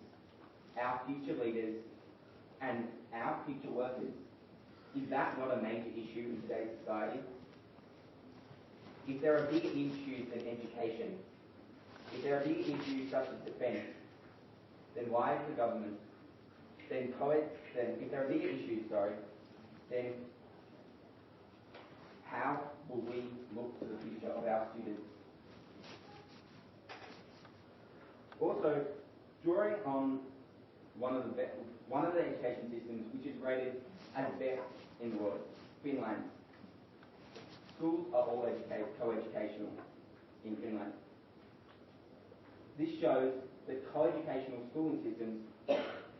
our future leaders, and our future workers, is that not a major issue in today's society? If there are bigger issues than education, if there are bigger issues such as defence, then why is the government, then if there are bigger issues, then how will we look to the future of our students? Also, drawing on one of the education systems which is rated as best in the world, Finland. Schools are all co-educational in Finland. This shows that co-educational schooling systems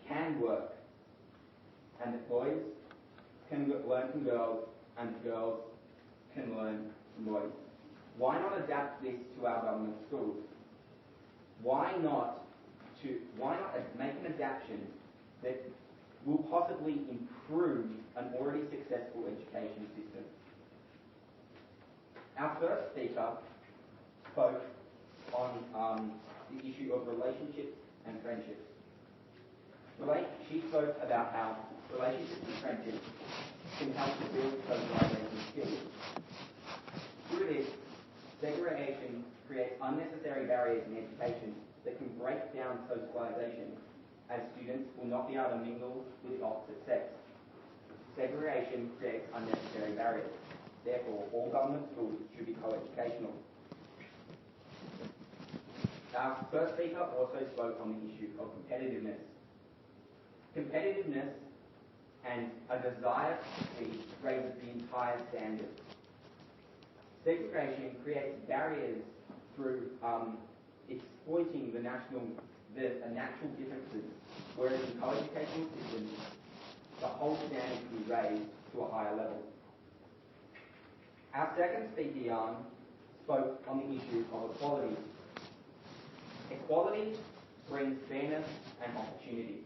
can work, and that boys can learn from girls, and girls can learn from boys. Why not adapt this to our government schools? Why not make an adaptation that will possibly improve an already successful education system? Our first speaker spoke on the issue of relationships and friendships. She spoke about how relationships and friendships can help to build socialization skills. Through this, segregation creates unnecessary barriers in education that can break down socialization, as students will not be able to mingle with the opposite sex. Segregation creates unnecessary barriers. Therefore, all government schools should be co-educational. Our first speaker also spoke on the issue of competitiveness. Competitiveness and a desire to succeed raises the entire standard. Segregation creates barriers through exploiting the natural differences, whereas in co-educational systems, the whole standard can be raised to a higher level. Our second speaker, Jan, spoke on the issue of equality. Equality brings fairness and opportunity.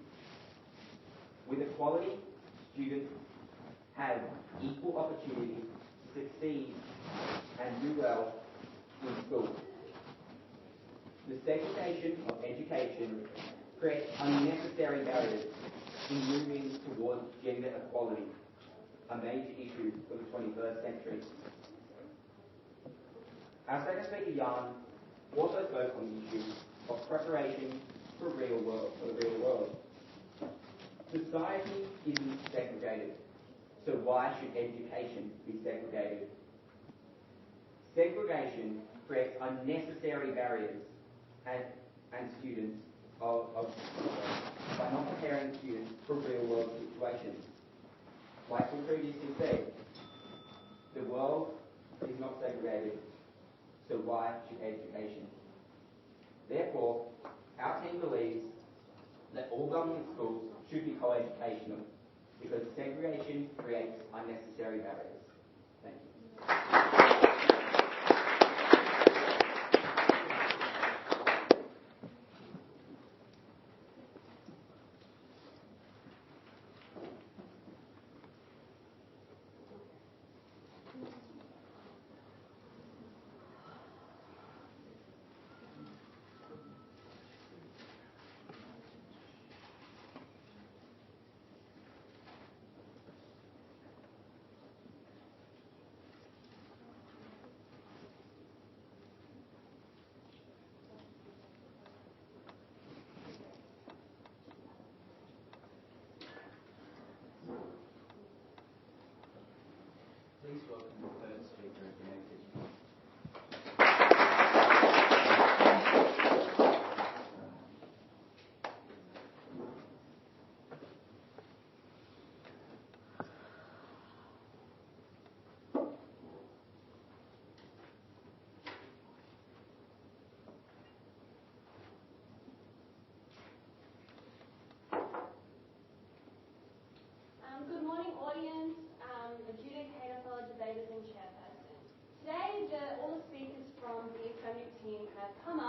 With equality, students have equal opportunity to succeed and do well in school. The segregation of education creates unnecessary barriers in moving towards gender equality, a major issue for the 21st century. Our second speaker, Jan, also spoke on the issue of preparation for the real world. Society isn't segregated, so why should education be segregated? Segregation creates unnecessary barriers and students by not preparing students for real world situations. Like we previously said, the world is not segregated, so why should education? Therefore, our team believes that all government schools should be co-educational because segregation creates unnecessary barriers. Thank you.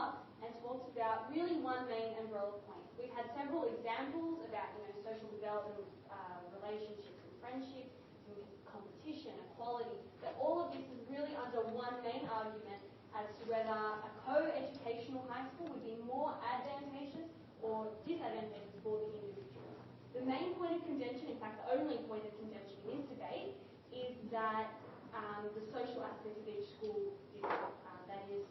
up and talked about really one main umbrella point. We've had several examples about, social development, relationships and friendships, competition, equality, but all of this is really under one main argument as to whether a co-educational high school would be more advantageous or disadvantageous for the individual. The main point of contention, in fact the only point of contention in this debate, is that the social aspect of each school differ. That is,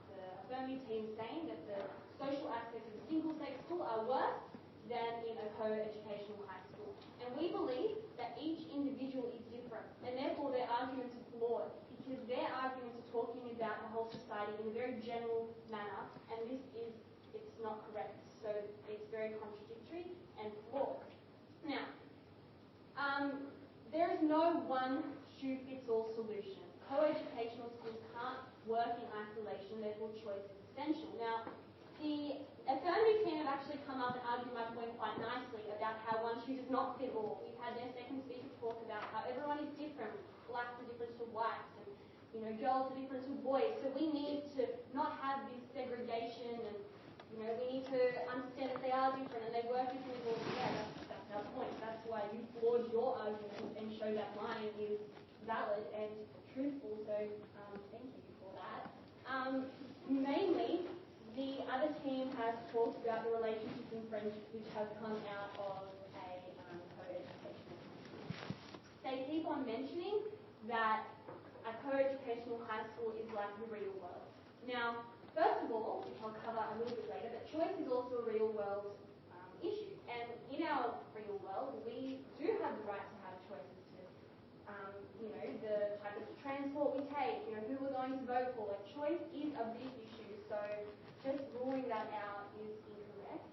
the affirmative team saying that the social aspects of a single-sex school are worse than in a co-educational high school. And we believe that each individual is different, and therefore their arguments are flawed, because their arguments are talking about the whole society in a very general manner, and it's not correct. So it's very contradictory and flawed. Now, there is no one-shoe-fits-all solution. Co-educational schools can't work in isolation, therefore choice is essential. Now, the affirmative team have actually come up and argued my point quite nicely about how one shoe does not fit all. We've had their second speaker talk about how everyone is different. Blacks are different to whites, and girls are different to boys. So we need to not have this segregation, and we need to understand that they are different and they work differently all together. That's our point. That's why you flawed your argument and showed that mine is valid and truthful. So thank you for that. Mainly, the other team has talked about the relationships and friendships which have come out of a co-educational high school. They keep on mentioning that a co-educational high school is like the real world. Now, first of all, which I'll cover a little bit later, that choice is also a real world issue. And in our real world, we do have the right to have choices to, the type of transport we take, who we're going to vote for. Like, choice is a big issue, so just ruling that out is incorrect.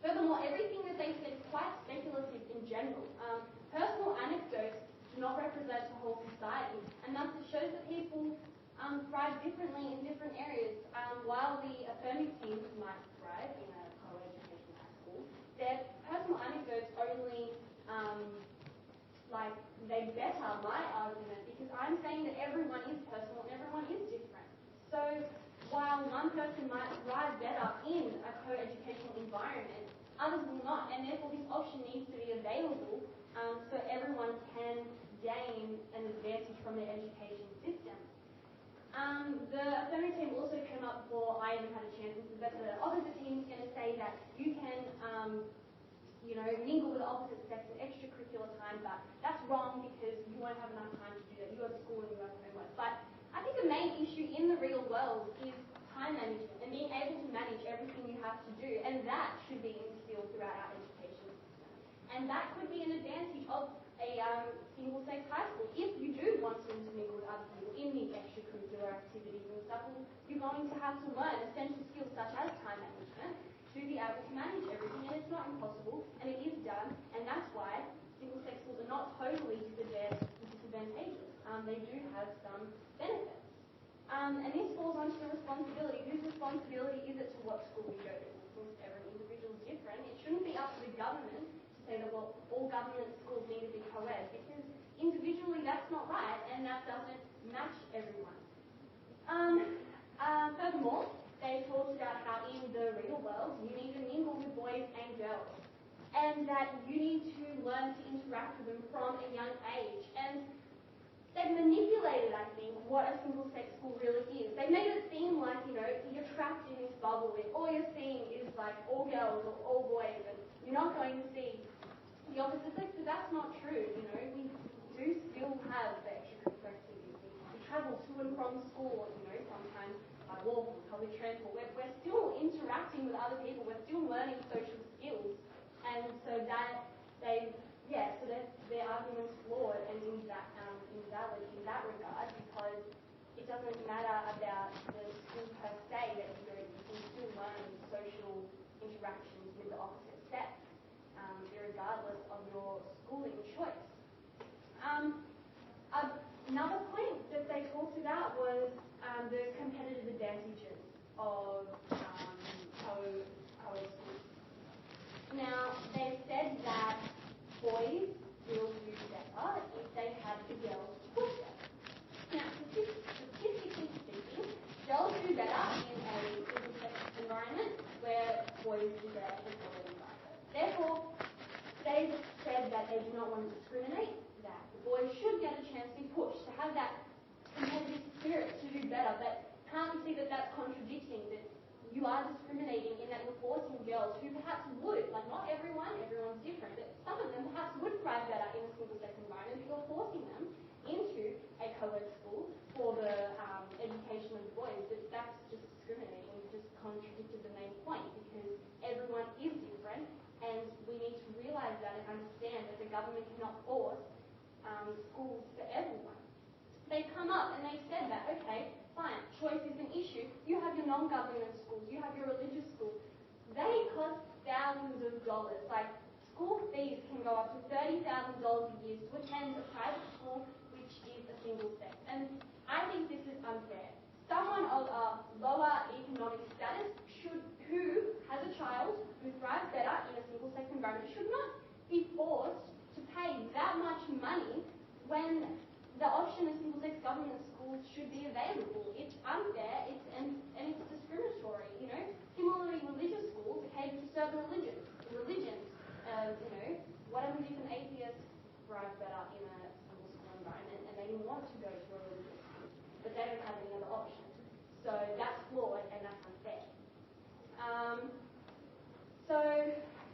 Furthermore, everything that they said is quite speculative in general. Personal anecdotes do not represent the whole society, and thus it shows that people thrive differently in different areas. While the affirmative teams might thrive in a co-educational high school, their personal anecdotes only they better my argument, because I'm saying that everyone is personal and everyone is different. So while one person might thrive better in a co-educational environment, others will not, and therefore this option needs to be available so everyone can gain an advantage from their education system. The affirmative team also came up before I even had a chance, but the opposite team is going to say that you can mingle with the opposite sex in extracurricular time, but that's wrong because you won't have enough time to do that. You go to school and you have homework. But I think the main issue in the real world is time management and being able to manage everything you have to do, and that should be instilled throughout our education system. And that could be an advantage of a single-sex high school. If you do want to intermingle with other people in these extracurricular activities and stuff, you're going to have to learn essential skills such as time management to be able to manage everything, and it's not impossible, and it is done, and that's why single-sex schools are not totally disadvantageous. They do have some benefits. And this falls onto the responsibility. Whose responsibility is it to what school we go to? Since every individual is different, it shouldn't be up to the government to say that, well, all government schools need to be co-ed, because individually that's not right, and that doesn't match everyone. Furthermore, they talked about how in the real world you need to mingle with boys and girls, and that you need to learn to interact with them from a young age. And they've manipulated, I think, what a single-sex school really is. They made it seem like, you're trapped in this bubble and all you're seeing is like all girls or all boys, and you're not going to see the opposite sex, but that's not true. We do still have the extracurricular activities. We travel to and from school, sometimes by walk or public transport. We're still interacting with other people. We're still learning social skills, and so their argument's flawed and invalid in that regard, because it doesn't matter about the school per se that you go to. You can still learn social interactions with the opposite sex, regardless of your schooling choice. Another point that they talked about was the competitive advantages of co-ed schools. Now, they said that boys will do better if they have the girls push them. Now, statistically speaking, girls do better in they do not want to discriminate, that the boys should get a chance to be pushed, to have that competitive spirit to do better. But can't you see that that's contradicting, that you are discriminating in that you're forcing girls who perhaps would, like not everyone's different, but some of them perhaps would thrive better in a single-sex environment, but you're forcing them into a co-ed school for the education of the boys. That's just discriminating. You've just contradicted the main point, because everyone is different, and we need to realise that and understand that the government cannot force schools for everyone. They've come up and they've said that, okay, fine, choice is an issue. You have your non-government schools, you have your religious schools. They cost thousands of dollars. Like, school fees can go up to $30,000 a year to attend a private school which is a single sex. And I think this is unfair. Someone of a lower economic status who has a child who thrives better in a single sex environment should not be forced to pay that much money when the option of single-sex government schools should be available. It's unfair, and it's discriminatory, you know. Similarly, religious schools are catered to certain religions. Whatever if an atheist thrives better in a single school environment and they want to go to a religious school, but they don't have any other option. So that's flawed and that's unfair. So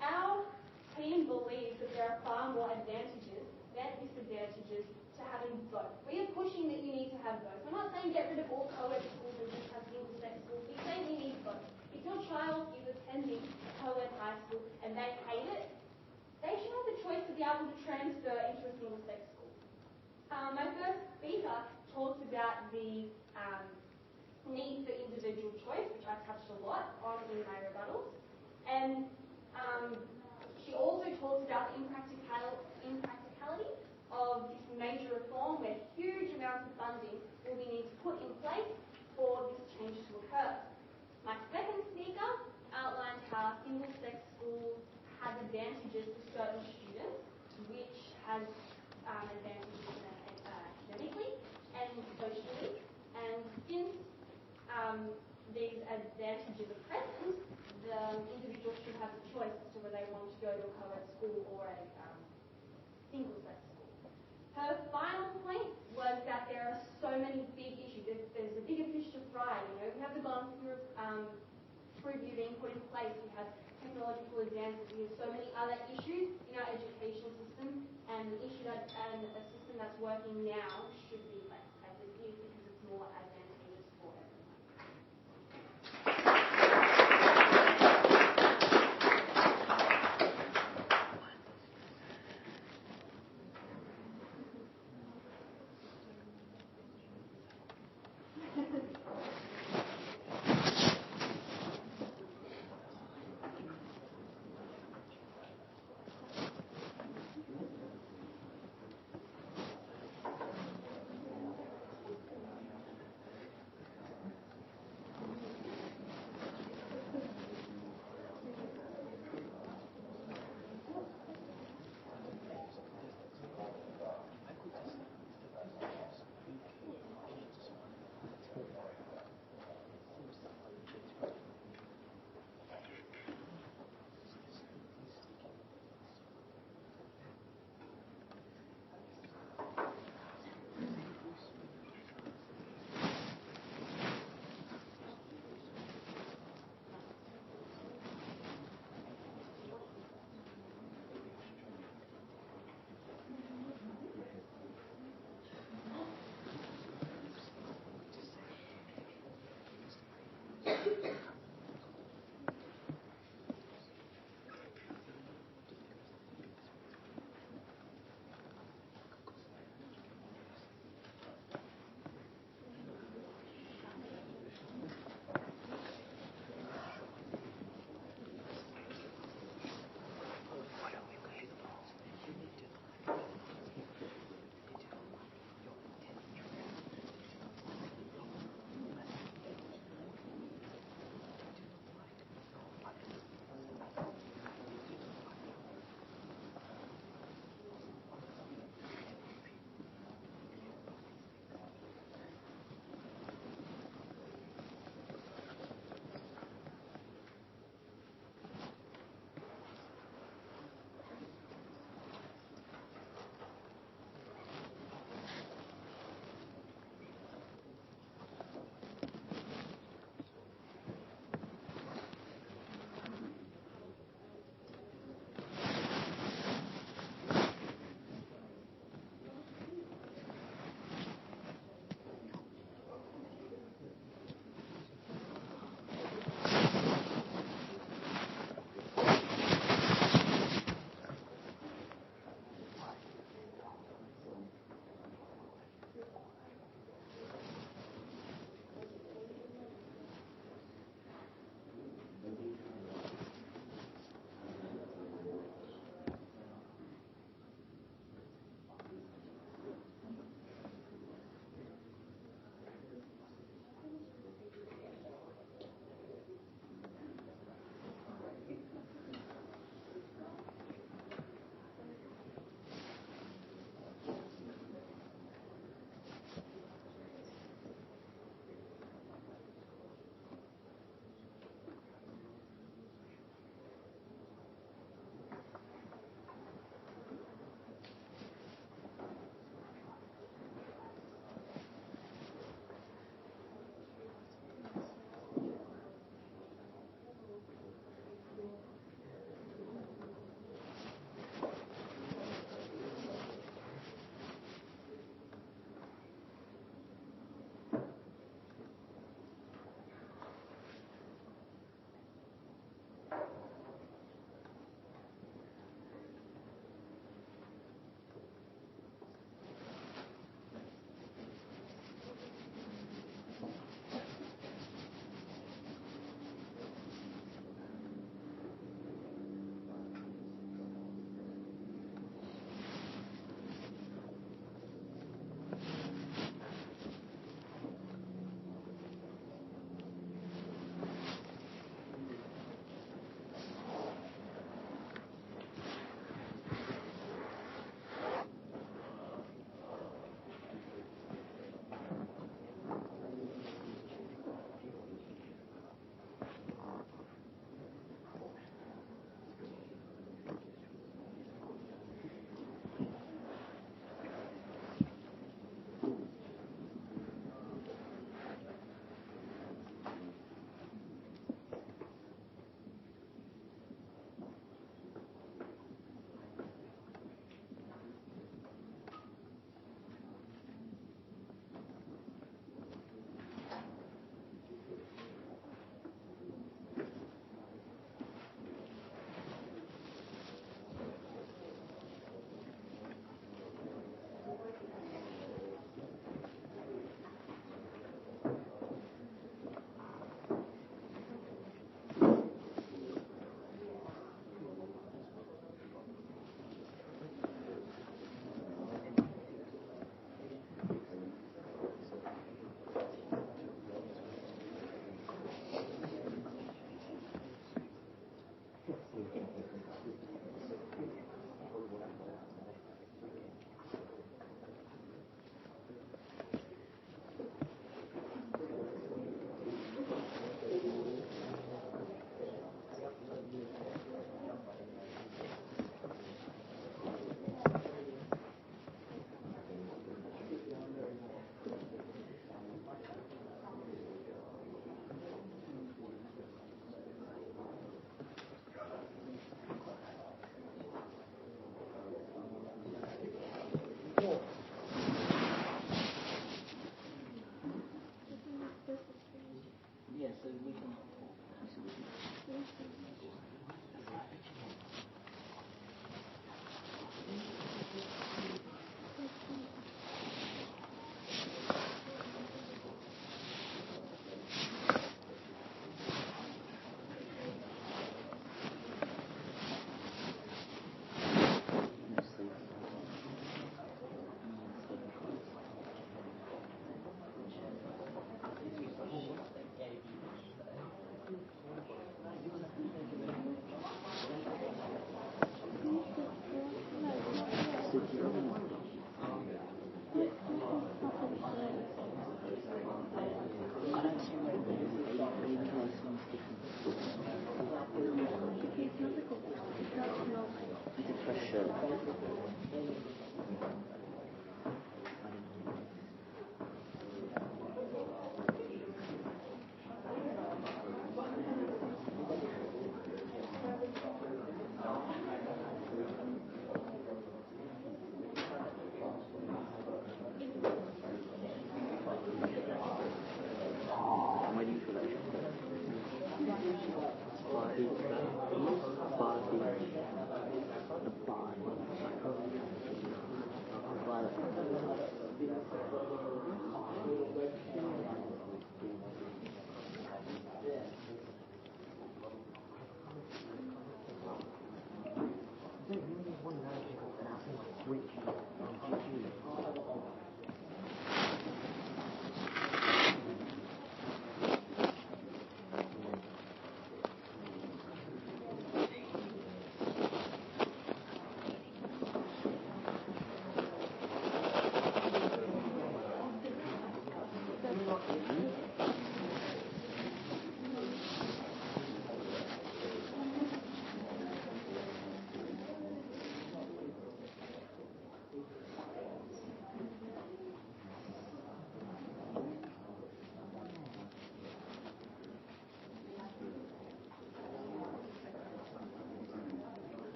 our team believes that there are far more advantages than disadvantages to having both. We are pushing that you need to have both. We're not saying get rid of all co-ed schools and just have single-sex schools. We're saying you need both. If your child is attending co-ed high school and they hate it, they should have the choice to be able to transfer into a single-sex school. My first speaker talked about the need for individual choice, which I touched a lot on in my rebuttals. And she also talked about the impracticality of this major reform, where huge amounts of funding will be needed to put in place for this change to occur. My second speaker outlined how single-sex schools has advantages for certain students, which has advantages academically and socially. And since these advantages are present, the individual should have the choice as to whether they want to go to a co-ed school or a single-sex school. Her final point was that there are so many big issues. There's a bigger fish to fry. We haven't gone through review being put in place. We have technological advances. We have so many other issues in our education system, and the issue that a system that's working now should be less as it is, because it's more advantageous for everyone.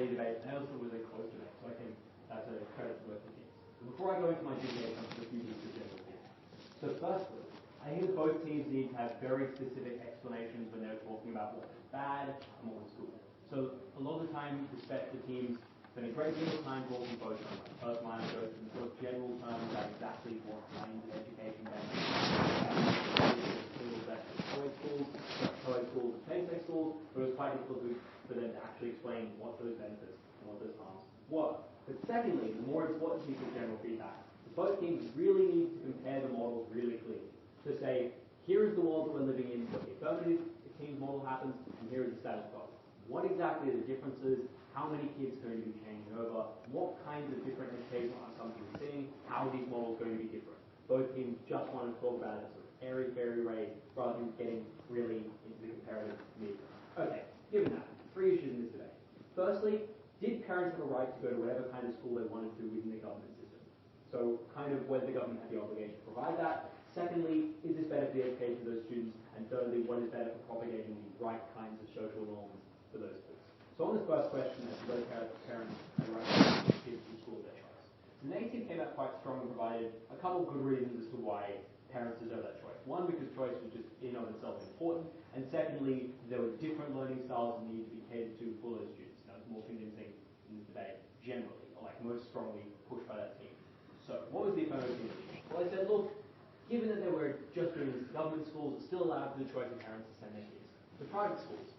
debate, and also was a close debate, so I think that's a credit to both the teams. But before I go into my GPA, comes to a few things to general here. So firstly, I think that both teams need to have very specific explanations when they're talking about what was bad and what was good. So a lot of the time, respect the teams spend a great deal of time talking both on personal anecdotes and sort of general terms about exactly what kinds of education benefits co-ed schools, same-sex schools, but it was quite difficult for them to actually explain what those benefits and what those harms were. But secondly, the more important piece of general feedback was both teams really need to compare the models really clearly. To say, here is the world that we're living in, what the affirmative team's model happens, and here is the status quo. What exactly are the differences? How many kids are going to be changing over? What kinds of different educational outcomes are we seeing? How are these models going to be different? Both teams just want to talk about it sort of airy-fairy way rather than getting really into the comparative media. Okay, given that, 3 issues in this debate. Firstly, did parents have a right to go to whatever kind of school they wanted to within the government system? So kind of whether the government had the obligation to provide that. Secondly, is this better for the education of those students? And thirdly, what is better for propagating the right kinds of social norms for those kids? So on this first question, as to whether parents have a right to send kids to school of their choice. The negative team came out quite strong and provided a couple of good reasons as to why parents deserve that choice. One, because choice was just in and of itself important, and secondly, there were different learning styles that needed to be catered to for those students. That was more convincing in this debate generally, or like most strongly pushed by that team. So, what was the affirmative team? Well, they said, look, given that they were just doing this to government schools, it's still allowed for the choice of parents to send their kids to private schools.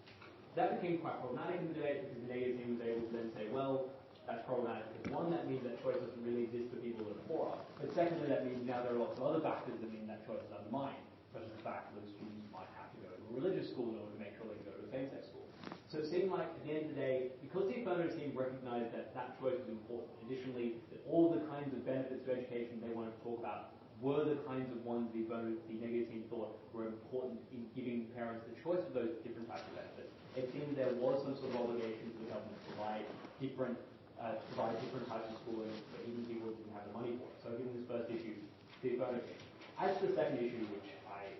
That became quite problematic in the debate because the negative team was able to then say, well, that's problematic because one, that means that choice doesn't really exist for people that are poorer, but secondly, that means now there are lots of other factors that mean that choice is undermined, such as the fact that those students might have to go to a religious school in order to make sure they can go to a same-sex school. So it seemed like, at the end of the day, because the affirmative team recognized that that choice was important, additionally, that all the kinds of benefits to education they wanted to talk about were the kinds of ones the negative team thought were important in giving parents the choice of those different types of benefits. It seemed there was some sort of obligation to the government to provide different types of schooling that even people didn't have the money for. So given this first issue, the affirmative team. As to the second issue, which I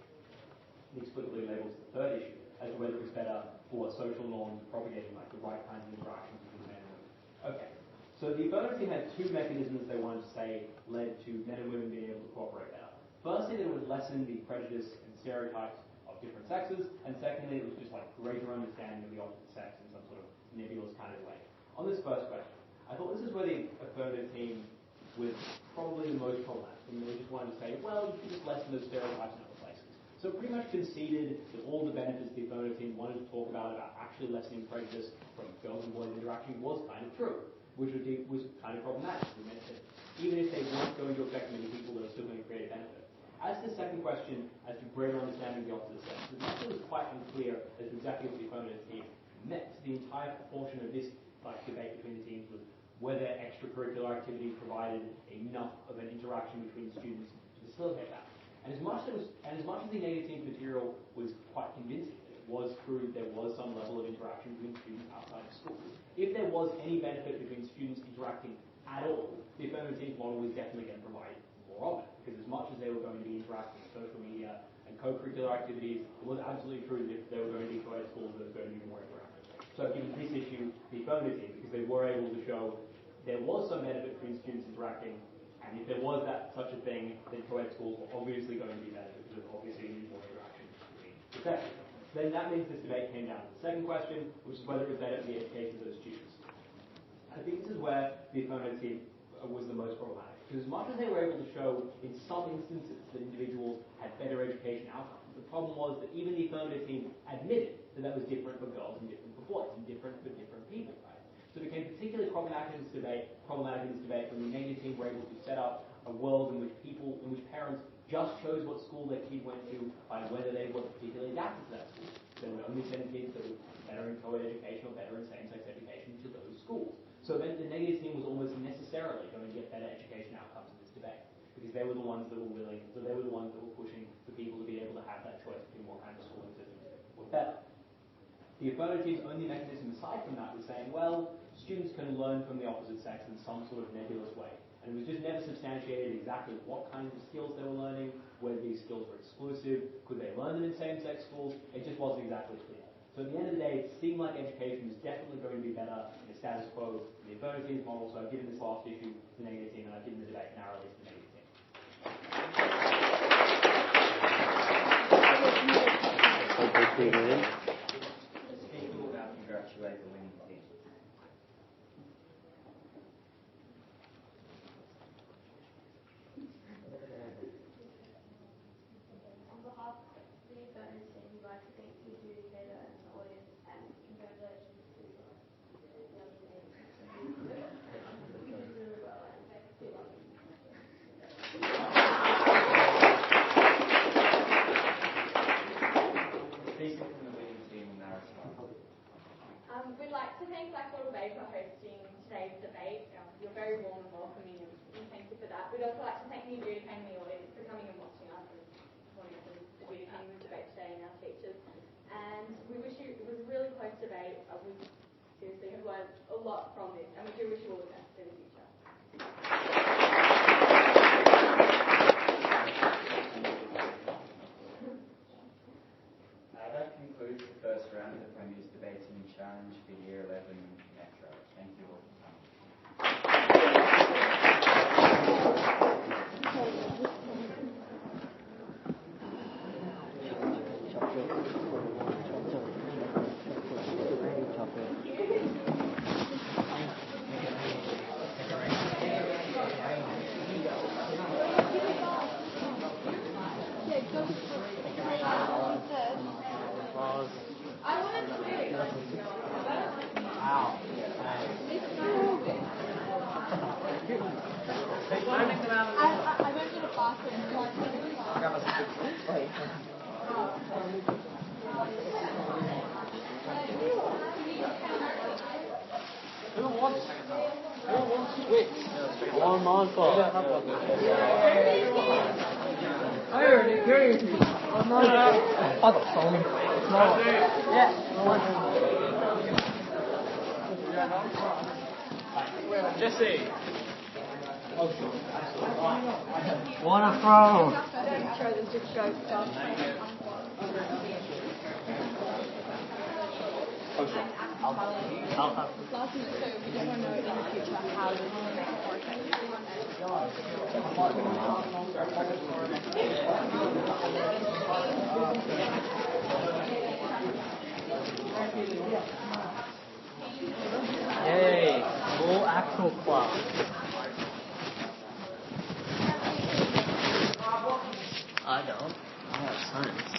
inexplicably labels the third issue, as to whether it was better for social norms propagating like the right kinds of interactions between men and women. Okay. So the affirmative team had 2 mechanisms they wanted to say led to men and women being able to cooperate better. Firstly, that it would lessen the prejudice and stereotypes of different sexes, and secondly, it was just like greater understanding of the opposite sex in some sort of nebulous kind of way. On this first question, I thought this is where the affirmative team was probably the most problematic. And they just wanted to say, well, you can just lessen those stereotypes in other places. So it pretty much conceded that all the benefits the affirmative team wanted to talk about actually lessening prejudice from girls and boys interaction was kind of true, which was kind of problematic. We meant that even if they weren't going to affect many people, they were still going to create a benefit. As to the second question, as to greater understanding of the opposite sex, it actually was quite unclear as to exactly what the affirmative team meant. The entire portion of this debate between the teams was whether extracurricular activities provided enough of an interaction between students to facilitate that. And as much as the negative team's material was quite convincing, that it was true there was some level of interaction between students outside of school. If there was any benefit between students interacting at all, the affirmative team's model was definitely going to provide more of it. Because as much as they were going to be interacting with social media and co-curricular activities, it was absolutely true that if they were going to be co-ed schools, there was going to be more interaction. So given this issue, the affirmative team, because they were able to show there was some benefit between students interacting, and if there was such a thing, then co-ed schools were obviously going to be better because there obviously need more interaction between the sexes. Then that means this debate came down to the second question, which is whether it was better for the education of those students. I think this is where the affirmative team was the most problematic. Because as much as they were able to show in some instances that individuals had better education outcomes, the problem was that even the affirmative team admitted that that was different for girls and different for boys and different for different people, right? So it became particularly problematic in this debate when the negative team were able to set up a world in which parents just chose what school their kid went to by whether they were particularly adapted to that school. They would only send kids that were better in co-ed education or better in same-sex education to those schools. So then the negative team was almost necessarily going to get better education outcomes in this debate because they were the ones that were willing, so they were the ones that were pushing for people to be able to have that choice between what kind of schooling systems were better. The affirmative team's only mechanism aside from that was saying, well, students can learn from the opposite sex in some sort of nebulous way. And it was just never substantiated exactly what kinds of skills they were learning, whether these skills were exclusive, could they learn them in same-sex schools, it just wasn't exactly clear. So at the end of the day, it seemed like education was definitely going to be better in the status quo in the affirmative team's model, so I've given this last issue to the negative team, and I've given the debate narrowly to the negative team. Speaking about congratulate the winning team. On behalf of the affirmative team, we'd like to thank the adjudicator and the audience, and congratulations to the other team. You did really well, and thanks for loving. Who wants Switch? On Minecraft. I already agree. I got phone. Yeah. Jesse. Wanna throw? I'll have Last minute, so we just want to know in the future how we can make it more effective. Yay, full actual class. I don't. I have science.